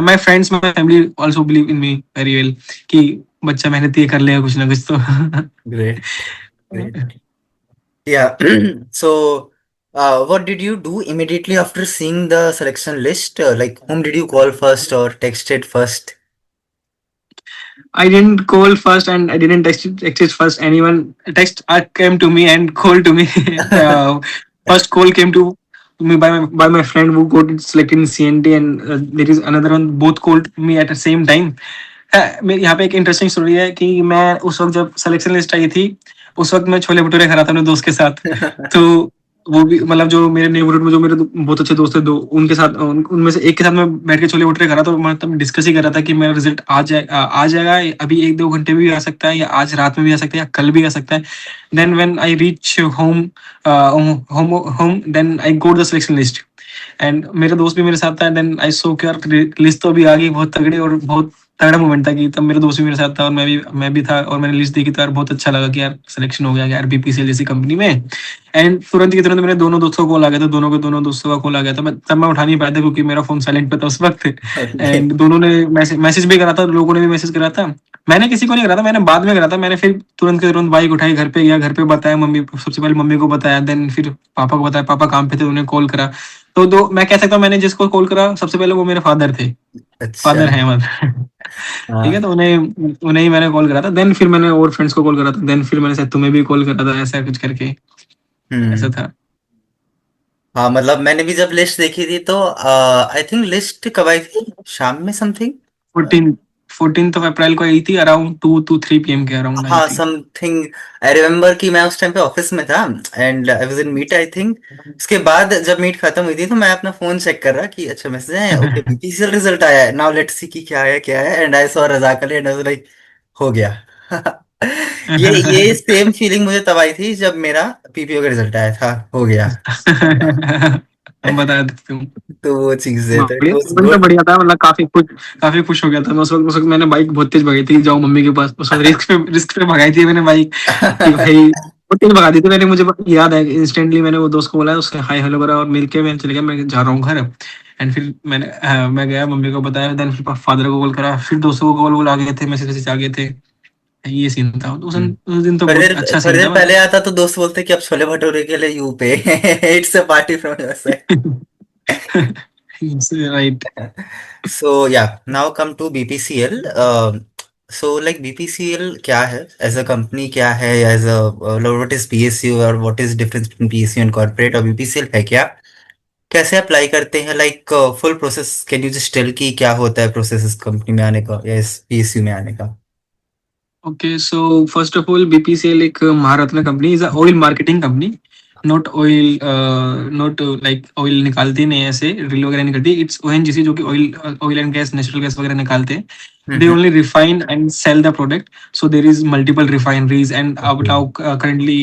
my friends, my family also believe in me very well कि बच्चा मेहनत ही कर लेगा कुछ ना कुछ तो। Great, great. या सो what did you do immediately after seeing the selection list? Like whom did you call first or texted first? I didn't call first and I didn't text it first. Anyone text came to me and called to me. First call came to me by my friend who got selected in CNT, and there is another one. Both called me at the same time. मेरे यहाँ पे एक interesting story है कि मैं उस वक्त जब सिलेक्शन लिस्ट आई थी, उस वक्त मैं छोले भटूरे खा रहा था अपने दोस्त के साथ। तो वो भी मतलब जो मेरे नेबरहुड में जो मेरे बहुत अच्छे दोस्त थे दो, उनके साथ उनमें से एक के साथ मैं बैठ के छोले भटूरे खा रहा था। तो मैं तब डिस्कस ही कर रहा था कि मेरा रिजल्ट आ जाएगा, अभी 1-2 घंटे में भी आ सकता है, या आज रात में भी आ सकता है, या कल भी आ सकता है। Then when I reach home, home home then I go the selection list, and मेरे दोस्त भी मेरे साथ था। देन आई सो कि यार लिस्ट तो अभी आ गई बहुत तगड़ी, और बहुत तगड़ा मोमेंट था कि तब मेरे दोस्त भी मेरे साथ था और मैं भी था, और मैंने लिस्ट देखी तो यार बहुत अच्छा लगा कि यार सिलेक्शन हो गया यार बीपीसीएल जैसी कंपनी में। एंड तुरंत की तुरंत मेरे दोनों दोस्तों को कॉल आ गया था, दोनों के दोनों दोस्तों का कॉल आ गया था। मैं उठा नहीं पाया था क्योंकि मेरा फोन साइलेंट पे था उस वक्त। ओके। एंड दोनों ने मैसेज भी करा था, लोगों ने भी मैसेज करा था। मैंने किसी को नहीं करा था, मैंने बाद में करा था। मैंने फिर तुरंत के तुरंत बाइक उठाई, घर पे गया, घर पे बताया मम्मी, सबसे पहले मम्मी को बताया, देन फिर पापा को बताया, पापा काम पे थे उन्हें कॉल करा। तो दो मैं कह सकता हूँ मैंने जिसको कॉल करा सबसे पहले वो मेरे फादर थे, अच्छा। फादर है मतलब। ठीक है, हाँ। तो उन्हें उन्हें ही मैंने कॉल करा था। देन फिर मैंने और फ्रेंड्स को कॉल करा था, देन फिर मैंने शायद तुम्हें भी कॉल करा था, ऐसा कुछ करके ऐसा हम्म। था। हाँ मतलब मैंने भी जब लिस्ट देखी थी तो आई थिंक लिस्ट कब आई थी, शाम में समथिंग। 14th of April को आई थी, अराउंड 2 to 3 PM के अराउंड आई हाँ थी। समथिंग। आई रिमेम्बर कि मैं उस टाइम पे ऑफिस में था and I was in meet I think. उसके बाद जब मीट खत्म हुई थी तो मैं अपना फोन चेक कर रहा कि अच्छा मैसेज है, ओके बीपीसीएल रिजल्ट आया है, नाउ लेट्स सी कि क्या है and I saw Razak Ali and I was like हो गया। ये सेम फीलिंग मुझे तब आई थी जब मेरा पीपीओ का रिजल्ट आया था, हो गया। हम बता देते हूँ। तो वो चीज है, तो इट बढ़िया, वाज मन तो गुड। बढ़िया था, मतलब काफी खुश हो गया था मैं उस वक्त मैंने बाइक बहुत तेज भगाई थी, जाऊँ मम्मी के पास। उस वक्त रिस्क पे भगाई थी मैंने बाइक, कि भाई बहुत तेज भगा दी थी मैंने। मुझे याद है इंस्टेंटली मैंने वो दोस्त को बोला, उससे हाय हेलो करा और मिलके मैं चले गया, मैं जा रहा हूँ घर। एंड फिर मैं गया, मम्मी को बताया, देन फिर फादर को कॉल करा, फिर दोस्तों को कॉल आ गए थे, मैसेज मैसेज आ गए थे। ये सीन था उस दिन तो थोड़ी बहुत देर अच्छा थोड़ी सीन देर था पहले मतलब। आता तो दोस्त बोलते कि अब छोले भटूरे के लिए यू पे। It's a party from your side. Right. So yeah, now come to BPCL. So like BPCL क्या है as a company, क्या है as a what is PSU और what is difference between PSU and corporate, और BPCL है क्या, कैसे apply करते हैं, like full process can you just tell कि क्या होता है प्रोसेस इस कंपनी में आने का या इस PSU में आने का। Okay, so first of all, BPCL एक Maharatna company is a oil marketing company. Not oil, not like oil निकालती नहीं है ऐसे, ड्रिल वगैरह नहीं करती। इट्स ओएनजीसी जो कि oil and gas, natural gas वगैरह निकालते हैं। They hmm. only refine and sell the product. So there is multiple refineries, and okay. now currently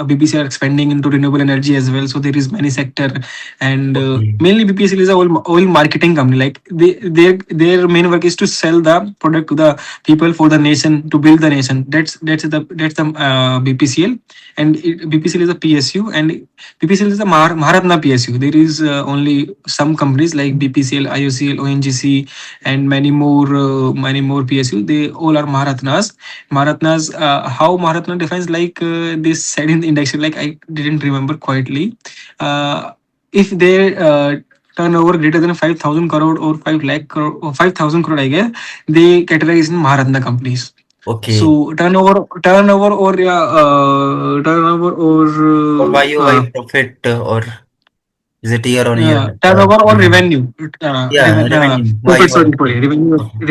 BPCL are expanding into renewable energy as well. So there is many sector, and okay. mainly BPCL is a oil marketing company. Like their main work is to sell the product to the people, for the nation, to build the nation. That's the BPCL, and BPCL is a PSU, and BPCL is a Maharatna PSU. There is only some companies like BPCL, IOCL, ONGC, and many more PSU. They all are Maharatnas. Maharatnas. How Maharatna defines, like this said in the induction. Like I didn't remember quietly. If they turnover greater than 5,000 crore or 5 lakh crore or 5,000 crore, I guess they categorize in Maharatna companies. Okay. So turnover or yeah, turnover और Y O Y or profit और is it year on year turnover or revenue. revenue. या revenue Y Profit, O Y. sorry,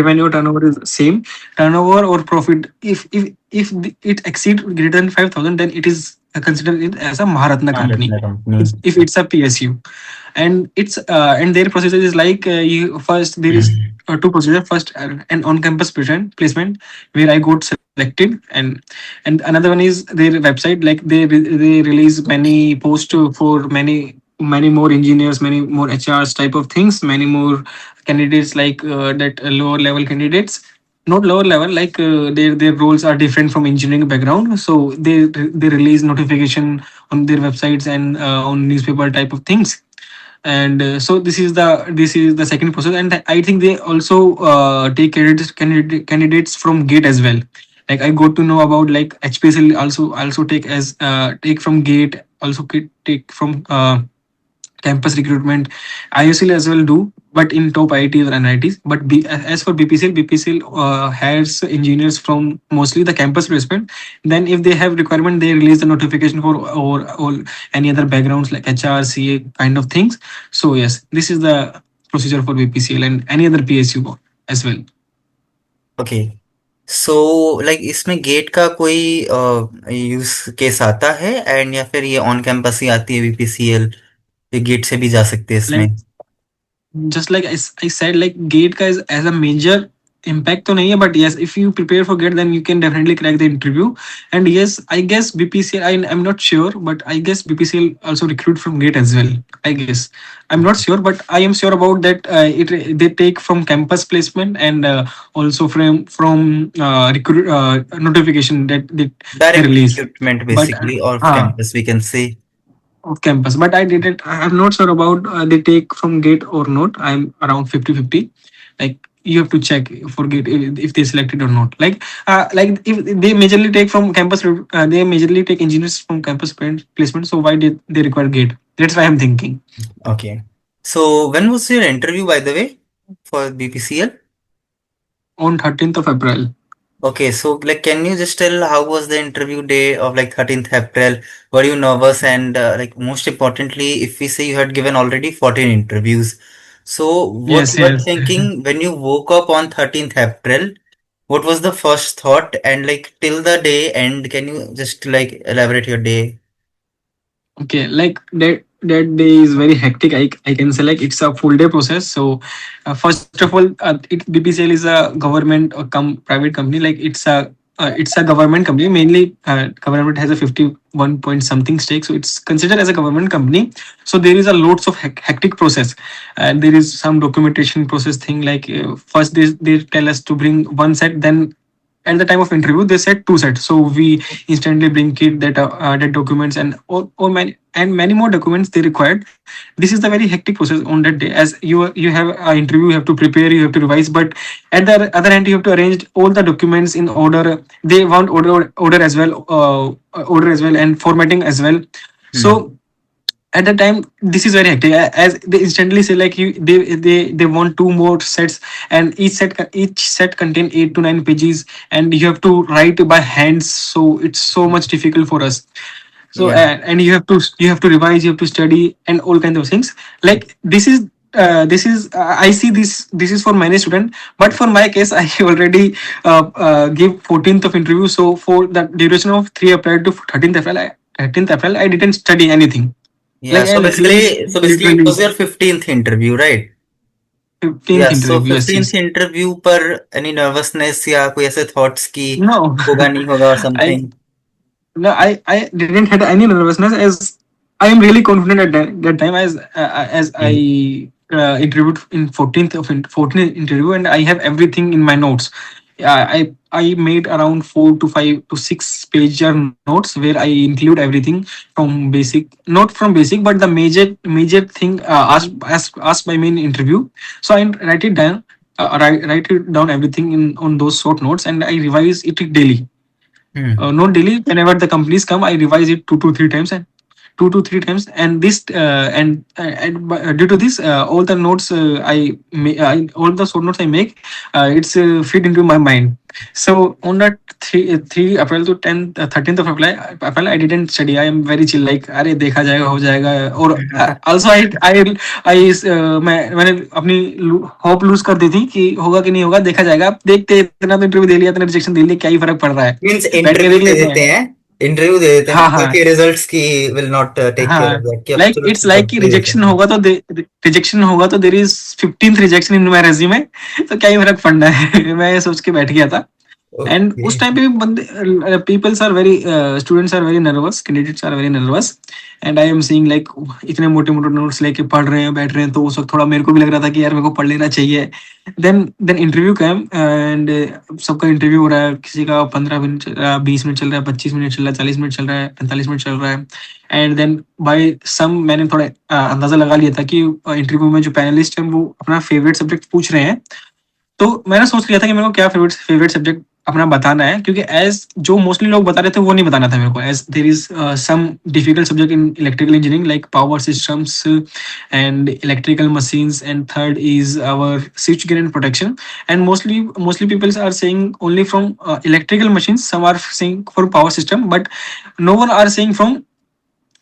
revenue turnover is same. Turnover or profit, if it exceed greater than 5,000, then it is considered it as a Maharatna company. Ratna company. If it's a PSU, and and their procedure is like, you first there is two procedures. First, an on-campus placement where I got selected, and another one is their website. Like they release many posts for many more engineers, many more HRs type of things, many more candidates, like that lower level candidates, not lower level, like their roles are different from engineering background. So they release notification on their websites and on newspaper type of things. And so this is the second process, and I think they also take candidates from Gate as well. Like I got to know about, like HPSL also take from Gate, also take from campus recruitment. IOCL as well do, but in top IITs or NITs. But as for BPCL hires engineers from mostly the campus placement. Then if they have requirement, they release the notification for or any other backgrounds like HR, CA kind of things. So yes, this is the procedure for BPCL and any other PSU as well. Okay. So like इसमें gate का कोई use case आता है and या फिर ये on campus ही आती है बीपीसीएल, ये गेट से भी जा सकते हैं इसमें? Like just like I said, like gate का is as a major impact तो नहीं है, but yes, if you prepare for gate then you can definitely crack the interview. And yes, I guess BPCL, I'm not sure, but I guess BPCL also recruit from gate as well, I guess. I'm not sure, but I am sure about that. It they take from campus placement, and also from recruit notification that they direct release. Recruitment But basically off campus we can say. of campus, but I didn't, I'm not sure about they take from gate or not. I'm around 50-50. Like you have to check for gate if they selected or not. Like if they majorly take from campus, they majorly take engineers from campus placement, so why did they require gate? That's why I'm thinking. Okay, so when was your interview by the way for BPCL? On 13th of April. Okay, so like, can you just tell how was the interview day of like 13th April? Were you nervous? And like, most importantly, if we say you had given already 14 interviews, so what Yes, you were yes. thinking when you woke up on 13th April? What was the first thought? And like till the day end, can you just like elaborate your day? Okay, like that day is very hectic. I can say like it's a full day process. So first of all, BPCL is a government or private company. Like it's a government company. Mainly, government has a 51 point something stake. So it's considered as a government company. So there is a lots of hectic process, and there is some documentation process thing. Like first they tell us to bring one set, then at the time of interview they said two sets, so we instantly bring kit that that documents and all many and many more documents they required. This is the very hectic process on that day, as you have an interview, you have to prepare, you have to revise, but at the other hand you have to arrange all the documents in order. They want order as well, order as well, and formatting as well. Hmm. So at the time this is very hectic, as they instantly say like they want two more sets, and each set contain 8 to 9 pages, and you have to write by hands, so it's so much difficult for us. So Yeah. and you have to revise, you have to study, and all kinds of things. Like I see this is for many students, but for my case I already give 14th of interview. So for the duration of 3 April to 13th April I didn't study anything. Yeah. Like I So literally, basically, it was literally your 15th interview, right? 15th Yeah. So interview. Yes, 15th yes. interview पर any nervousness या कोई ऐसे thoughts की No, होगा नहीं होगा or I something? no, I didn't had any nervousness, as I am really confident at that time, as Okay. I interviewed in 14th interview, and I have everything in my notes. Yeah, I made around 4 to 5 to 6 pager notes where I include everything from basic, not from basic, but the major thing asked by me in interview. So I write it down, write it down everything in on those short notes, and I revise it daily. Hmm. Not daily. Whenever the companies come, I revise it 2 to 3 times, and 2 to 3 times. And this due to this, all the notes all the short notes I make, it's fit into my mind. So on that 3 April to 10th 13th of April I didn't study. I am very chill. Like अरे देखा जाएगा हो जाएगा. और also मैंने अपनी hope loose कर दी थी कि होगा कि नहीं होगा, देखा जाएगा. अब देखते हैं, इतना तो इंटरव्यू दे लिया, इतना रिजेक्शन दे लिया, क्या ही फर्क पड़ रहा है. मीन्स बैठ के इंटरव्यू देख दे लेते देते हैं. हैं, इंटरव्यू दे देते हैं हाँ, बाकी हाँ. रिजल्ट्स की will not take care of हाँ, दैट कि अब लाइक चलो इट्स लाइक कि दे देते रिजेक्शन हैं। होगा तो रिजेक्शन होगा तो there is 15th rejection in my resume. तो क्या ही फर्क पड़ना है. मैं ये सोच के बैठ गया था. And okay. उस टाइम पे भी बंदे peoples are very students are very nervous, candidates are very nervous. And I am seeing like इतने मोटे मोटे नोट्स लेके पढ़ रहे हैं, बैठ रहे हैं, तो उस वक्त थोड़ा मेरे को भी लग रहा था कि यार मेरे को पढ़ लेना चाहिए. देन इंटरव्यू कैम, एंड सबका इंटरव्यू हो रहा है. किसी का 15 मिनट चल रहा है, 20 मिनट चल रहा है, 25 मिनट चल रहा है, 40 मिनट चल रहा है, 45 मिनट चल रहा है. एंड देन बाय सम मैंने थोड़ा अंदाजा लगा लिया था कि इंटरव्यू में जो पैनलिस्ट हैं वो अपना फेवरेट सब्जेक्ट पूछ रहे हैं. तो मैंने सोच लिया था कि मेरे को क्या फेवरेट सब्जेक्ट अपना बताना है, क्योंकि एज जो मोस्टली लोग बता रहे थे वो नहीं बताना था मेरे को, as there is some difficult subject in electrical engineering like power systems and electrical machines, and third is our switch gear and protection. And mostly people are saying only from electrical machines, some are saying for power system, but no one are saying from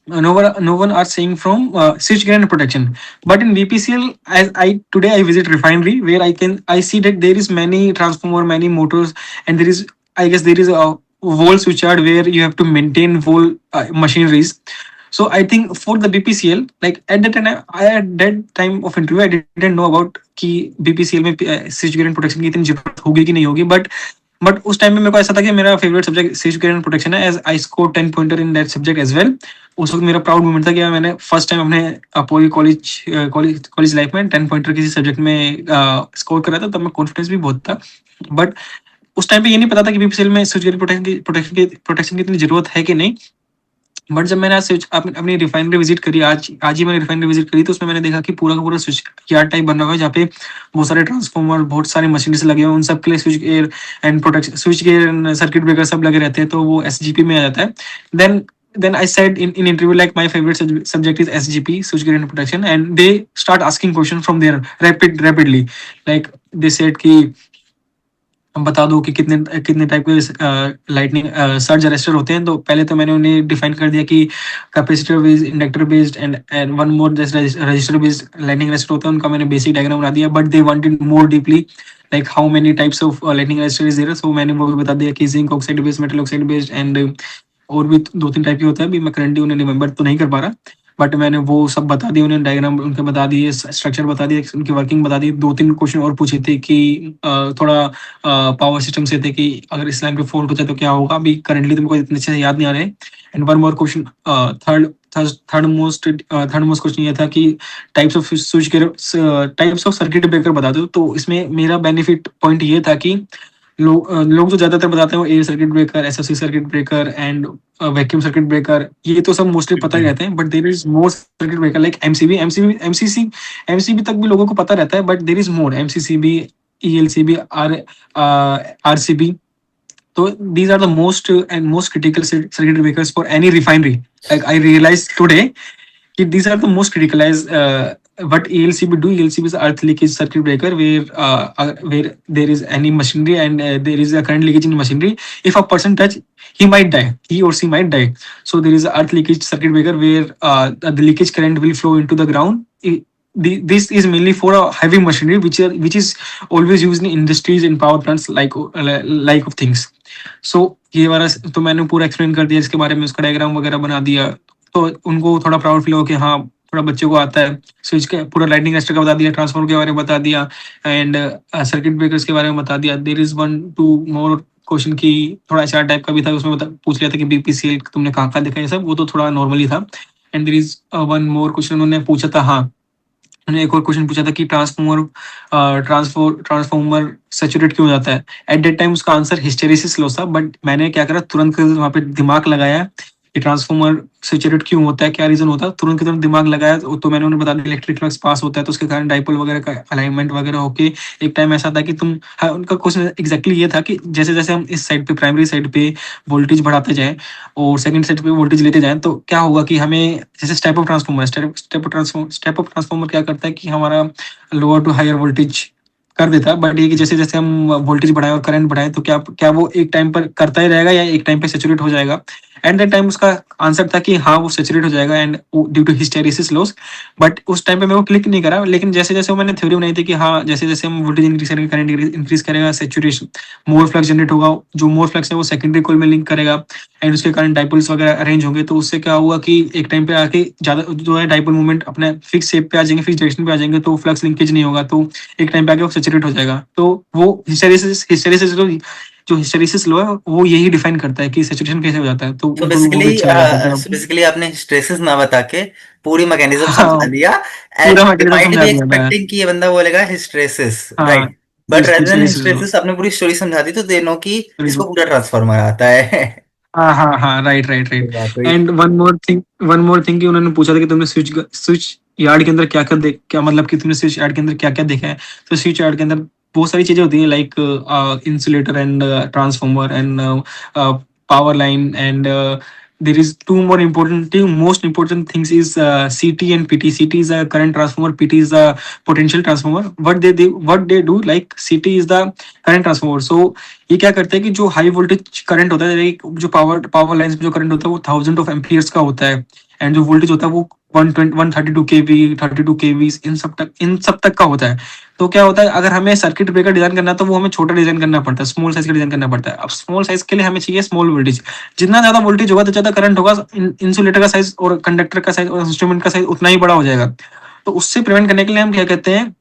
no one are saying from switchgear and protection. But in VPCL, as I today I visit refinery where I see that there is many transformer, many motors, and there is, I guess there is a whole switchyard where you have to maintain whole machineries. So I think for the BPCL, like at that time, at that time of interview, I didn't know about कि BPCL में switchgear and protection की इतनी जरूरत होगी कि नहीं होगी. But उस टाइम में मेरे को ऐसा था कि मेरा favourite subject switchgear and protection है, as I score 10 pointer in that subject as well. उस वक्त मेरा प्राउड मोमेंट था कि मैंने फर्स्ट टाइम अपने पूरी कॉलेज लाइफ में 10 पॉइंटर किसी सब्जेक्ट में स्कोर करा था. तब मैं कॉन्फिडेंस भी बहुत था. बट उस टाइम पे ये नहीं पता था कि बीपीसीएल में स्विच प्रोटेक्शन की इतनी जरूरत है कि नहीं. बट जब मैंने आज अपनी रिफाइनरी विजिट करी, आज ही मैंने रिफाइनरी विजिट करी, तो उसमें मैंने देखा कि पूरा का पूरा स्विच यार्ड टाइप बना हुआ है, जहाँ पे बहुत सारे ट्रांसफॉर्मर, बहुत सारे मशीनरी लगे हुए हैं. उन सब के लिए switch air and protection, switch gear, circuit breaker सब लगे रहते हैं, तो वो एसजीपी में आ जाता है. Then I said in interview like my favorite subject is SGP, switch gear and protection, and they start asking questions from there rapidly. Like they said कि हम बता दो कि कितने कितने टाइप के लाइटनिंग सर्ज अरेस्टर होते हैं. तो पहले तो मैंने उन्हें डिफाइन कर दिया कि capacitor based, inductor based and one more resistor based lightning arrester होता है. उनका मैंने बेसिक डायग्राम बना दिया. But they wanted more deeply like how many types of lightning arrester is there. सो मैंने वो भी बता दिया कि zinc oxide based, metal oxide based, and और भी 2-3 टाइप के होता है. अभी मैं करंटली उन्हें रिमेंबर तो नहीं कर पा रहा. बट मैंने वो सब बता दिया उन्हें, डायग्राम उनके बता दिए, स्ट्रक्चर बता दिए, उनकी वर्किंग बता दी. 2-3 क्वेश्चन और पूछे थे कि थोड़ा पावर सिस्टम से थे कि अगर इस लाइन पे फॉल्ट हो जाए तो क्या होगा. अभी करंटली तुमको इतने अच्छे से याद नहीं आ रहे. And one more question, third most question ये था कि टाइप्स ऑफ स्विच के टाइप्स ऑफ सर्किट ब्रेकर बता दो. तो इसमें मेरा बेनिफिट पॉइंट ये था कि लोग जो ज्यादातर बताते हैं वो air circuit breaker, SFC circuit breaker and vacuum circuit breaker, ये तो सब मोस्टली पता ही रहते हैं. But there is more circuit breaker like MCB तक भी लोगों को पता रहता है. But there is more MCCB, ELCB, RCB. So these are the most critical circuit breakers for any refinery. Like I realized today, these are the most critical as what ELCB do. ELCB is earth leakage circuit breaker where there is any machinery and there is a current leakage in machinery. If a person touch, he might die. He or she might die. So there is a earth leakage circuit breaker where the leakage current will flow into the ground. This is mainly for a heavy machinery which is always used in industries and power plants like of things. So ये वाला तो मैंने पूरा explain कर दिया इसके बारे में, उसका डायग्राम वगैरह बना दिया. तो उनको थोड़ा प्राउड फील हो कि हाँ थोड़ा बच्चे को आता है. स्विच के पूरा लाइटनिंग रेस्टर का बता दिया, ट्रांसफॉर्मर के बारे में बता दिया, एंड सर्किट ब्रेकर्स के बारे में बता दिया. देयर इज 1-2 मोर क्वेश्चन की थोड़ा एचआर टाइप का भी था, उसमें पूछ लिया था कि बीपीसीएल तुमने कहाँ कहाँ देखा, ये सब वो तो थोड़ा नॉर्मली था. And there is 1 more question उन्होंने पूछा था. हाँ, उन्होंने एक और क्वेश्चन पूछा था कि ट्रांसफॉर्मर सैचुरेट क्यों हो जाता है. एट दैट टाइम उसका आंसर हिस्टेरिसिस लॉस था. बट मैंने क्या करा, तुरंत वहां पे दिमाग लगाया कि ट्रांसफॉर्मर सैचुरेट क्यों होता है, क्या रीजन होता है. तुरंत की तुरंत दिमाग लगाया. तो मैंने उन्हें बता दिया इलेक्ट्रिक फ्लक्स पास होता है, तो उसके कारण डाइपोल वगैरह का अलाइनमेंट वगैरह होके एक टाइम ऐसा था कि तुम, हाँ, उनका क्वेश्चन एग्जैक्टली ये था कि जैसे जैसे हम इस साइड पे प्राइमरी साइड पे वोल्टेज बढ़ाते जाएं और सेकंड साइड पे वोल्टेज लेते जाएं, तो क्या होगा कि हमें जैसे स्टेप ऑफ ट्रांसफॉर्मर क्या करता है कि हमारा लोअर टू हायर वोल्टेज कर देता है. बट ये कि जैसे जैसे हम वोल्टेज बढ़ाए और करंट बढ़ाए, तो क्या क्या वो एक टाइम पर करता ही रहेगा या एक टाइम पे सेचुरेट हो जाएगा. एट दैट टाइम उसका आंसर था कि हाँ वो सेचुरेट हो जाएगा and due to hysteresis loss. But उस टाइम पे मैं वो क्लिक नहीं करा. लेकिन जैसे जैसे वो मैंने थ्योरी बनाई थी कि हाँ जैसे जैसे हम वोल्टेज इंक्रीज करेंगे, करंट इंक्रीज करेगा, सेचुरेशन मोर फ्लक्स जनरेट होगा, जो मोर फ्लक्स है वो सेकेंडरी कोल में लिंक करेगा एंड उसके कारण डाइपोल्स वगैरह अरेंज होंगे. तो उससे क्या हुआ कि एक टाइम पे आके ज्यादा जो है डाइपोल मूवमेंट अपने फिक्स शेप पे आ जाएंगे, फिक्स डायरेक्शन पे आ जाएंगे, तो फ्लक्स लिंकेज नहीं होगा. तो एक टाइम पे आके वो सेचुरेट हो जाएगा. तो वो हिस्टेरिसिस जो हिस्टेरिसिस लो है वो यही डिफाइन करता है कि सेचुरेशन कैसे हो जाता है. तो तो उनको भी वो भी अच्छा लगा था जब. बेसिकली आपने स्ट्रेसेस ना बता के पूरी मैकेनिज्म समझा हाँ, दिया. एंड पूरा यू मैकेनिज्म माइट समझा बी दिया था. एक्सपेक्टिंग कि ये बंदा बोलेगा हिस्ट्रेसिस, हाँ, right. But rather than hysteresis low. Hysteresis आपने पूरी स्टोरी समझा दी, तो दे नो कि इसको पूरा ट्रांसफार्मर आता है. हाँ हाँ हाँ, राइट राइट ये राइट. बात हुई. एंड वन मोर थिंग कि उन्होंने पूछा था कि तुमने स्विच यार्ड के अंदर क्या क्या देख, क्या मतलब कि तुमने स्विच यार्ड के अंदर क्या क्या देखा है. तो स्विच यार्ड के अंदर बहुत सारी चीजें होती है like insulator and transformer and power line and there is most important things is CT and PT. CT is a current transformer, PT is a potential transformer. What they do, like CT is the current transformer. So ये क्या करते हैं कि जो high voltage current होता है, जो power lines में जो करंट होता है वो 1000 ऑफ एम्पियर्स का होता है. एंड जो वोल्टेज होता है वो 132 केवी 32 केवी इन सब तक का होता है। तो क्या होता है, अगर हमें सर्किट ब्रेकर डिजाइन करना है तो वो हमें छोटा डिजाइन करना पड़ता है, स्मॉल साइज का डिजाइन करना पड़ता है। अब स्मॉल साइज के लिए हमें चाहिए स्मॉल वोल्टेज। जितना ज्यादा वोल्टेज होगा तो ज्यादा करंट होगा, इंसुलेटर का साइज और कंडक्टर का साइज और इंस्ट्रूमेंट का साइज उतना ही बड़ा हो जाएगा। तो उससे प्रिवेंट करने के लिए हम क्या कहते हैं,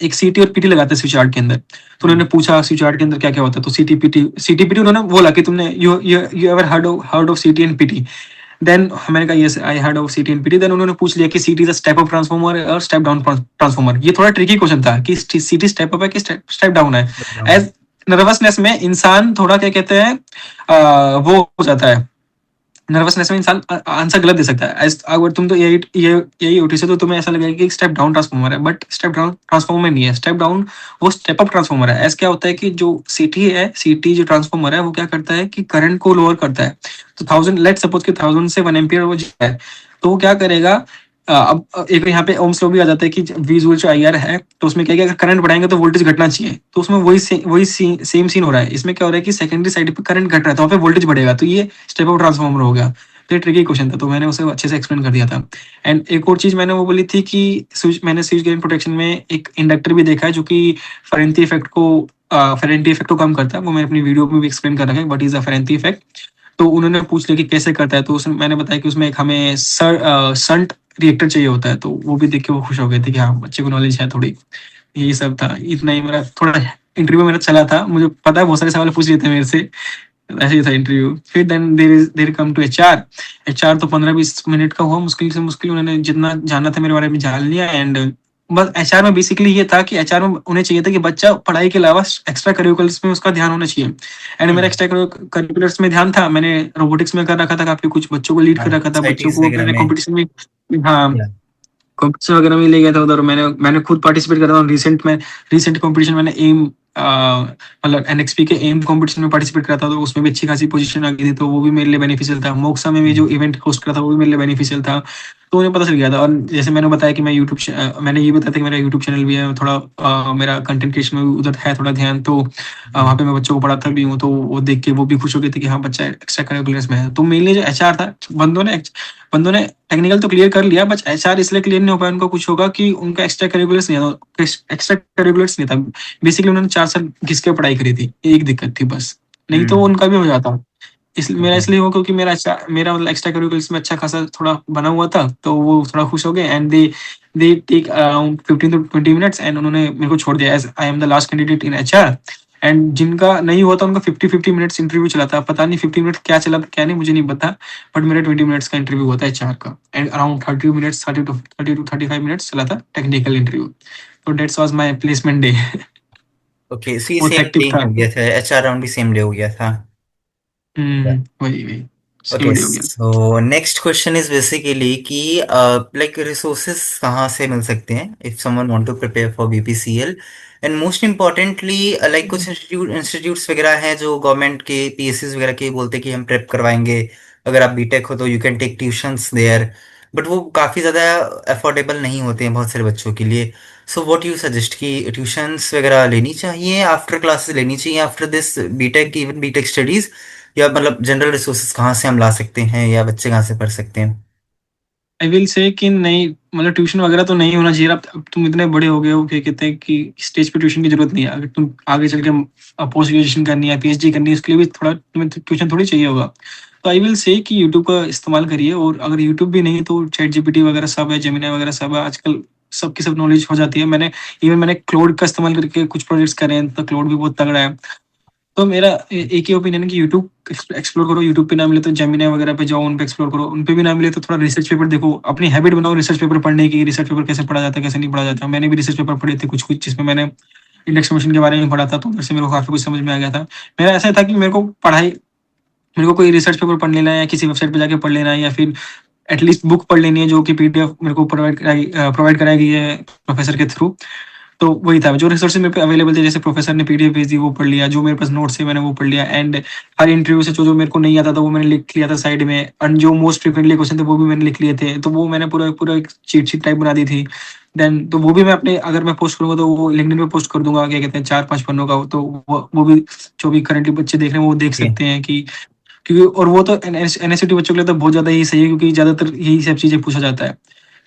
एक सीटी और पीटी लगाते हैं स्विच यार्ड के अंदर। तो उन्होंने पूछा स्विच यार्ड के अंदर क्या क्या होता है, तो सीटी पीटी उन्होंने बोला कि तुमने यू एवर हर्ड ऑफ सीटी एंड पीटी। देन मैंने कहा यस आई हर्ड ऑफ सीटी एंड पीटी। देन उन्होंने पूछ लिया कि सीटी is a step up transformer और स्टेप डाउन ट्रांसफार्मर। ये थोड़ा ट्रिकी क्वेश्चन था कि सीटी स्टेप अप है कि स्टेप डाउन है। एज नर्वसनेस में इंसान थोड़ा क्या कहते हैं, वो हो जाता है, नर्वसनेस में इंसान आंसर गलत दे सकता है। अगर तुम तो यही उठी से तो तुम्हें ऐसा लगेगा कि स्टेप डाउन ट्रांसफॉर्मर है, बट स्टेप डाउन ट्रांसफॉर्मर नहीं है, स्टेप डाउन वो स्टेप अप ट्रांसफॉर्मर है। ऐसा क्या होता है कि जो सीटी जो ट्रांसफॉर्मर है वो क्या करता है कि करंट को लोअर करता है। तो 1000 लेट सपोज कि 1000 से 1 एम्पियर वो है, तो वो क्या करेगा, अब एक यहाँ पे ओम्स लॉ भी आ जाता है कि वी जूल जो आईआर है तो उसमें क्या है कि अगर करंट बढ़ाएंगे तो वोल्टेज घटना चाहिए। तो उसमें वही सेम सीन हो रहा है। इसमें क्या हो रहा है कि सेकेंडरी साइड पे करंट घट रहा है तो वहाँ पे वोल्टेज बढ़ेगा, तो ये स्टेप अप ट्रांसफॉर्मर हो गया। तो ये ट्रिकी क्वेश्चन था, तो मैंने उसे अच्छे से एक्सप्लेन कर दिया था। एंड एक और चीज मैंने वो बोली थी कि स्विच गेन प्रोटेक्शन में एक इंडक्टर भी देखा है जो कि फेरेंटी इफेक्ट को कम करता है। वो मैंने अपनी वीडियो में भी एक्सप्लेन कर रखा है व्हाट इज अ फेरेंटी इफेक्ट। तो उन्होंने पूछ लिया कि कैसे करता है, तो उसमें मैंने बताया कि उसमें एक हमें संट रिएक्टर चाहिए होता है। तो वो भी देख के वो खुश हो गए थे कि हाँ बच्चे को नॉलेज है थोड़ी। यही सब था, इतना ही मेरा थोड़ा इंटरव्यू मेरा चला था। मुझे पता है बहुत सारे सवाल पूछ लेते हैं मेरे से, ऐसे ही था इंटरव्यू। फिर then there come to HR. HR तो 15-20 मिनट का हुआ, मुश्किल से मुश्किल उन्होंने जितना जानना था मेरे बारे में जान लिया। एंड बस एचआर में बेसिकली ये था कि एचआर में उन्हें चाहिए था कि बच्चा पढ़ाई के अलावा एक्स्ट्रा करिकुलर्स में उसका ध्यान होना चाहिए। एंड मेरा एक्स्ट्रा करिकुलर्स में ध्यान था, मैंने रोबोटिक्स में कर रखा था, काफी कुछ बच्चों को लीड कर रखा था, बच्चों सोसाइटीज को वगैरह मैंने में। कॉम्पिटिशन में, हाँ या कॉम्पिटिशन वगैरह में ले गया था उधर। मैंने खुद पार्टिसिपेट करा था रिसेंट कॉम्पिटिशन मैंने एम मतलब एनएक्सपी के एम कॉम्पिटिशन में पार्टिसिपेट करा था, तो उसमें भी अच्छी खासी पोजीशन आ गई थी, तो वो भी मेरे लिए बेनिफिशियल था। मोक्सा में भी जो इवेंट होस्ट करा था वो भी मेरे लिए बेनिफिशियल था। तो उन्हें पता चल गया था। और जैसे मैंने बताया कि मैंने ये बताया था कि मेरा यूट्यूब चैनल भी है, थोड़ा मेरा कंटेंट क्रिएशन में भी उधर है थोड़ा ध्यान। तो वहाँ पे मैं बच्चों को पढ़ाता भी हूँ, तो वो देख के वो भी खुश हो गए थे कि हाँ बच्चा एक्स्ट्रा करिकुलर्स में है। तो मेनली जो एचआर था, बंदों ने टेक्निकल तो क्लियर कर लिया, बस एचआर इसलिए क्लियर नहीं हो पाया उनका कुछ होगा कि उनका एक्स्ट्रा करिकुलर्स नहीं था, एक्स्ट्रा करिकुलर्स नहीं था। बेसिकली उन्होंने 4 साल घिस के पढ़ाई करी थी, एक दिक्कत थी बस, नहीं तो उनका भी हो जाता। इसलिए हुआ क्योंकि मेरा मतलब एक्स्ट्रा करिकुलर्स में अच्छा खासा थोड़ा बना हुआ था, तो वो थोड़ा खुश हो गए। And they take around 15 to 20 minutes and उन्होंने मेरे को छोड़ दिया as I am the last candidate in HR. And जिनका नहीं हुआ था उनका 50-50 मिनट्स इंटरव्यू चला था। पता नहीं 50 मिनट क्या चला क्या नहीं मुझे नहीं पता, बट मेरा 20 मिनट्स का इंटरव्यू हुआ था एचआर का। And around 30 minutes 30 to 35 minutes चला था टेक्निकल इंटरव्यू। तो that's was my placement day. Okay, so ये बहुत सेम डे हेक्टिक ही था। हो गया था, एचआर राउंड भी सेम डे हो गया था। वही वही सेम ओके, डे हो गया। So next question is basically कि लाइक रिसोर्सेस कहाँ से मिल सकते हैं if someone want to prepare for BPCL. And most importantly like कुछ इंस्टीट्यूट्स वगैरह हैं जो गवर्नमेंट के पीएससीज वगैरह के बोलते हैं कि हम प्रेप करवाएंगे, अगर आप बीटेक हो तो you can take tuitions there. But वो काफ़ी ज़्यादा अफोर्डेबल नहीं होते हैं बहुत सारे बच्चों के लिए। सो व्हाट यू सजेस्ट कि ट्यूशंस वगैरह लेनी चाहिए, आफ्टर क्लासेस लेनी चाहिए after this BTech, even BTech studies, या मतलब जनरल रिसोर्सेज कहाँ से हम ला सकते हैं या बच्चे कहाँ से पढ़ सकते हैं? आई विल से कि नहीं, मतलब ट्यूशन वगैरह तो नहीं होना चाहिए। अब तुम इतने बड़े हो गए हो कि कहते हैं कि स्टेज पे ट्यूशन की जरूरत नहीं है। अगर तुम आगे चल के पोस्ट ग्रेजुएशन करनी है, पीएचडी करनी है, उसके लिए भी थोड़ा तुम्हें ट्यूशन थोड़ी चाहिए होगा। तो आई विल से कि यूट्यूब का इस्तेमाल करिए, और अगर यूट्यूब भी नहीं तो चैट जीपीटी वगैरह सब है, जेमिनी वगैरह सब है आजकल, सबकी सब नॉलेज हो जाती है। मैंने क्लोड का इस्तेमाल करके कुछ प्रोजेक्ट्स करे हैं, तो क्लोड भी बहुत तगड़ा है। तो मेरा एक ही ओपिनियन है कि यूट्यूब एक्सप्लोर करो। यूट्यूब पे ना मिले तो जेमिनी वगैरह पे जाओ, उन पे एक्सप्लोर करो। उन पे भी ना मिले तो थोड़ा रिसर्च पेपर देखो, अपनी हैबिट बनाओ रिसर्च पेपर पढ़ने की। रिसर्च पेपर कैसे पढ़ा जाता है कैसे नहीं पढ़ा जाता, मैंने भी रिसर्च पेपर पढ़े थे कुछ कुछ, जिसमें मैंने इंडेक्स मशीन के बारे में पढ़ा था, तो उधर से मेरे को काफी कुछ समझ में आ गया था। मेरा ऐसा था कि मेरे को कोई रिसर्च पेपर पढ़ लेना है या किसी वेबसाइट पे जाके पढ़ लेना है, या फिर एटलीस्ट बुक पढ़ लेनी है जो कि पीडीएफ मेरे को प्रोवाइड कराई गई है प्रोफेसर के थ्रू। तो वही था, जो रिसोर्सेज मेरे पे अवेलेबल थे, जैसे प्रोफेसर ने पीडीएफ भेज दी वो पढ़ लिया, जो मेरे पास नोट्स है मैंने वो पढ़ लिया। एंड हर इंटरव्यू से जो जो मेरे को नहीं आता था वो मैंने लिख लिया था साइड में। एंड जो मोस्ट फ्रिक्वेंटली क्वेश्चन थे वो भी मैंने लिख लिए थे, तो वो मैंने पूरा पूरा एक चीट शीट टाइप बना दी थी। देन तो वो भी मैं अपने, अगर मैं पोस्ट करूंगा तो वो लिंक्डइन पे पोस्ट कर दूंगा, क्या कहते हैं 4-5 पन्नों का। तो वो भी जो भी करंटली बच्चे देख रहे हैं वो देख ओके। सकते हैं कि क्योंकि और वो तो एनएसयूटी बच्चों के लिए तो बहुत ज़्यादा ही सही है, क्योंकि ज़्यादातर यही सब चीज़ें पूछा जाता है।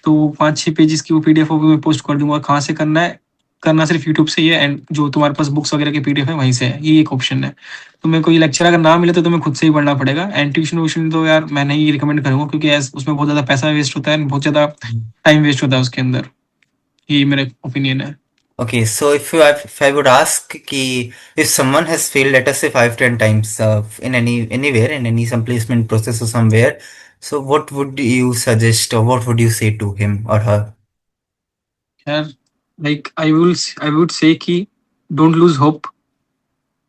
तो 5-6 पेजेस की वो पीडीएफ वो मैं पोस्ट कर दूँगा। कहाँ से करना है? करना सिर्फ यूट्यूब से ही है, एंड जो तुम्हारे पास बुक्स वगैरह की पीडीएफ है वहीं से है। ये एक ऑप्शन है। तो मैं कोई लेक्चर अगर ना मिले तो तुम्हें खुद से ही पढ़ना पड़ेगा, एंड ट्यूशन-व्यूशन तो यार मैं नहीं रिकमेंड करूँगा, क्योंकि एज़ उसमें बहुत ज़्यादा पैसा वेस्ट होता है, बहुत ज़्यादा टाइम वेस्ट होता है उसके अंदर। ये मेरा ओपिनियन है। Okay, so if I would ask कि if someone has failed, let us say 5-10 times in anywhere in any some placement process or somewhere, so what would you suggest or what would you say to him or her? यार like I would से कि don't lose hope,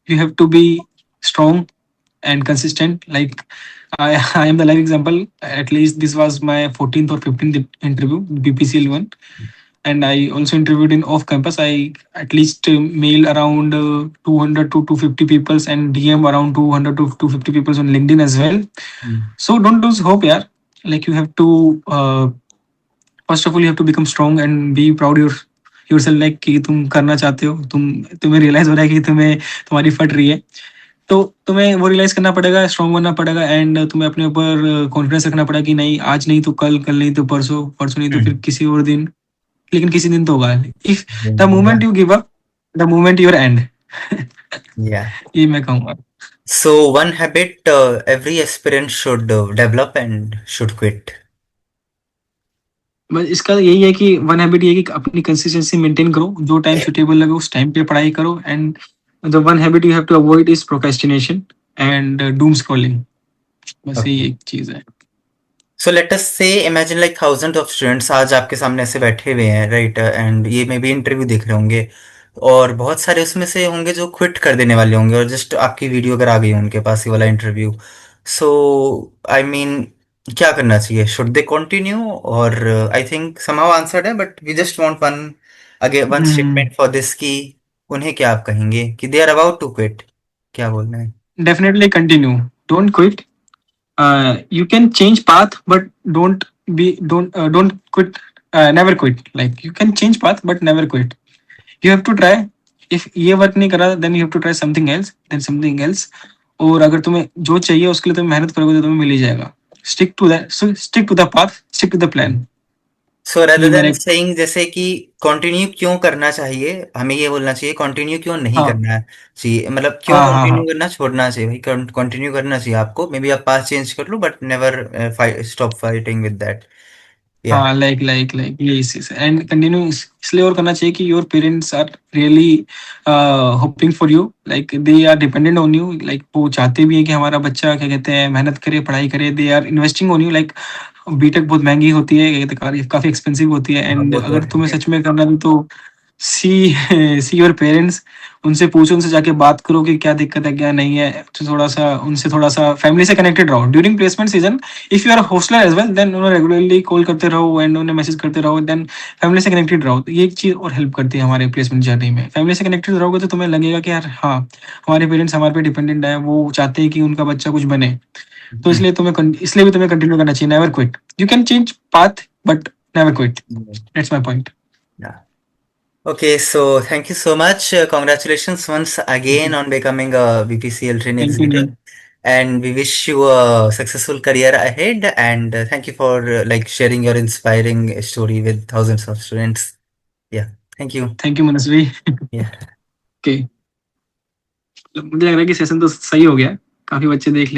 you have to be strong and consistent. Like I am the live example. At least this was my 14th or 15th interview, BPCL one, and I also interviewed in off campus. I at least mail around 200 to 250 peoples and DM around 200 to 250 peoples on LinkedIn as well. Mm. So don't lose hope, yeah. Like you have to first of all you have to become strong and be proud yourself, like कि तुम करना चाहते हो, तुम्हें realise हो रहा है कि तुम्हारी फट रही है, तो तुम्हें वो रियलाइज करना पड़ेगा, स्ट्रांग बनना पड़ेगा, एंड तुम्हें अपने ऊपर कॉन्फिडेंस रखना पड़ेगा कि नहीं, आज नहीं तो कल, कल नहीं तो परसों, परसों नहीं तो फिर Mm. किसी और दिन, लेकिन किसी दिन तो होगा। If the Yeah. Moment you give up, the moment your end. Yeah. ये मैं कहूँगा। So one habit every aspirant should develop and should quit. बस इसका यही है कि वन हैबिट ये है कि अपनी कंसिस्टेंसी मेंटेन करो, जो टाइम सुटेबल लगे उस टाइम पे पढ़ाई करो, and the one habit you have to avoid is procrastination and doom scrolling. बस यही Okay. एक चीज है। सो लेट अस से imagine like thousand of students आज आपके सामने ऐसे बैठे हुए हैं, राइट, एंड ये मे भी इंटरव्यू देख रहे होंगे, और बहुत सारे उसमें से होंगे जो क्विट कर देने वाले होंगे और जस्ट आपकी वीडियो अगर आ गई हो उनके पास ये वाला इंटरव्यू, सो आई मीन क्या करना चाहिए? Should they continue? और आई थिंक समहाउ आंसर्ड है, but we just want one again one statement for this कि उन्हें क्या आप कहेंगे कि they are about to quit, क्या बोलना है? Definitely continue, don't quit. You can change path, but don't quit. Never quit. Like you can change path, but never quit. You have to try. If ये work नहीं करा, then you have to try something else, then something else. और अगर तुम्हें जो चाहिए उसके लिए तुम मेहनत करोगे तो तुम्हें मिल ही जाएगा। Stick to that. So stick to the path. Stick to the plan. So rather ये देन मैंने। सेइंग जैसे कि कंटिन्यू क्यों करना चाहिए, हमें ये बोलना चाहिए कंटिन्यू क्यों नहीं हाँ करना चाहिए, मतलब क्यों हाँ हाँ कंटिन्यू हाँ करना छोड़ना चाहिए? भाई कंटिन्यू करना चाहिए आपको, मे बी आप पास चेंज कर लो but never stop fighting with that. Yeah हाँ, लाइक ये इसी से एंड कंटिन्यू इसलिए और करना चाहिए कि your parents are really hoping for you, like they are dependent on you, like वो चाहते भी हैं कि हमारा बच्चा क्या कहते हैं मेहनत करे, पढ़ाई करे, they are investing on you. Like BTech बहुत महंगी होती है, क्या कहते हैं, काफी एक्सपेंसिव होती है, एंड वो तो अगर तुम्हें है। सच में करना है तो सी सी योर पेरेंट्स, उनसे पूछो, उनसे जाके बात करो कि क्या दिक्कत है क्या नहीं है, तो थोड़ा सा उनसे थोड़ा सा फैमिली से कनेक्टेड रहो during placement season. If you are hosteller as well, then उन्हें रेगुलरली कॉल करते रहो एंड उन्हें मैसेज करते रहो, देन फैमिली से कनेक्टेड रहो, तो ये एक चीज और हेल्प करती है हमारे प्लेसमेंट जर्नी में। फैमिली से कनेक्टेड रहोगे तो तुम्हें लगेगा कि यार हाँ, हमारे पेरेंट्स हमारे पे डिपेंडेंट है, वो चाहते हैं कि उनका बच्चा कुछ बने। तो इसलिए भी तुम्हें कंटिन्यू करना चाहिए, never quit. You can change path but never quit. That's my point. Okay, so thank you so much. Congratulations once again on becoming a BPCL trainee thank you executive, ma'am. and we wish you a successful career ahead. And thank you for like sharing your inspiring story with thousands of students. Yeah, thank you. Thank you Manasvi. Yeah. Okay, मुझे लग रहा है कि session तो सही हो गया, काफी बच्चे देख लेंगे।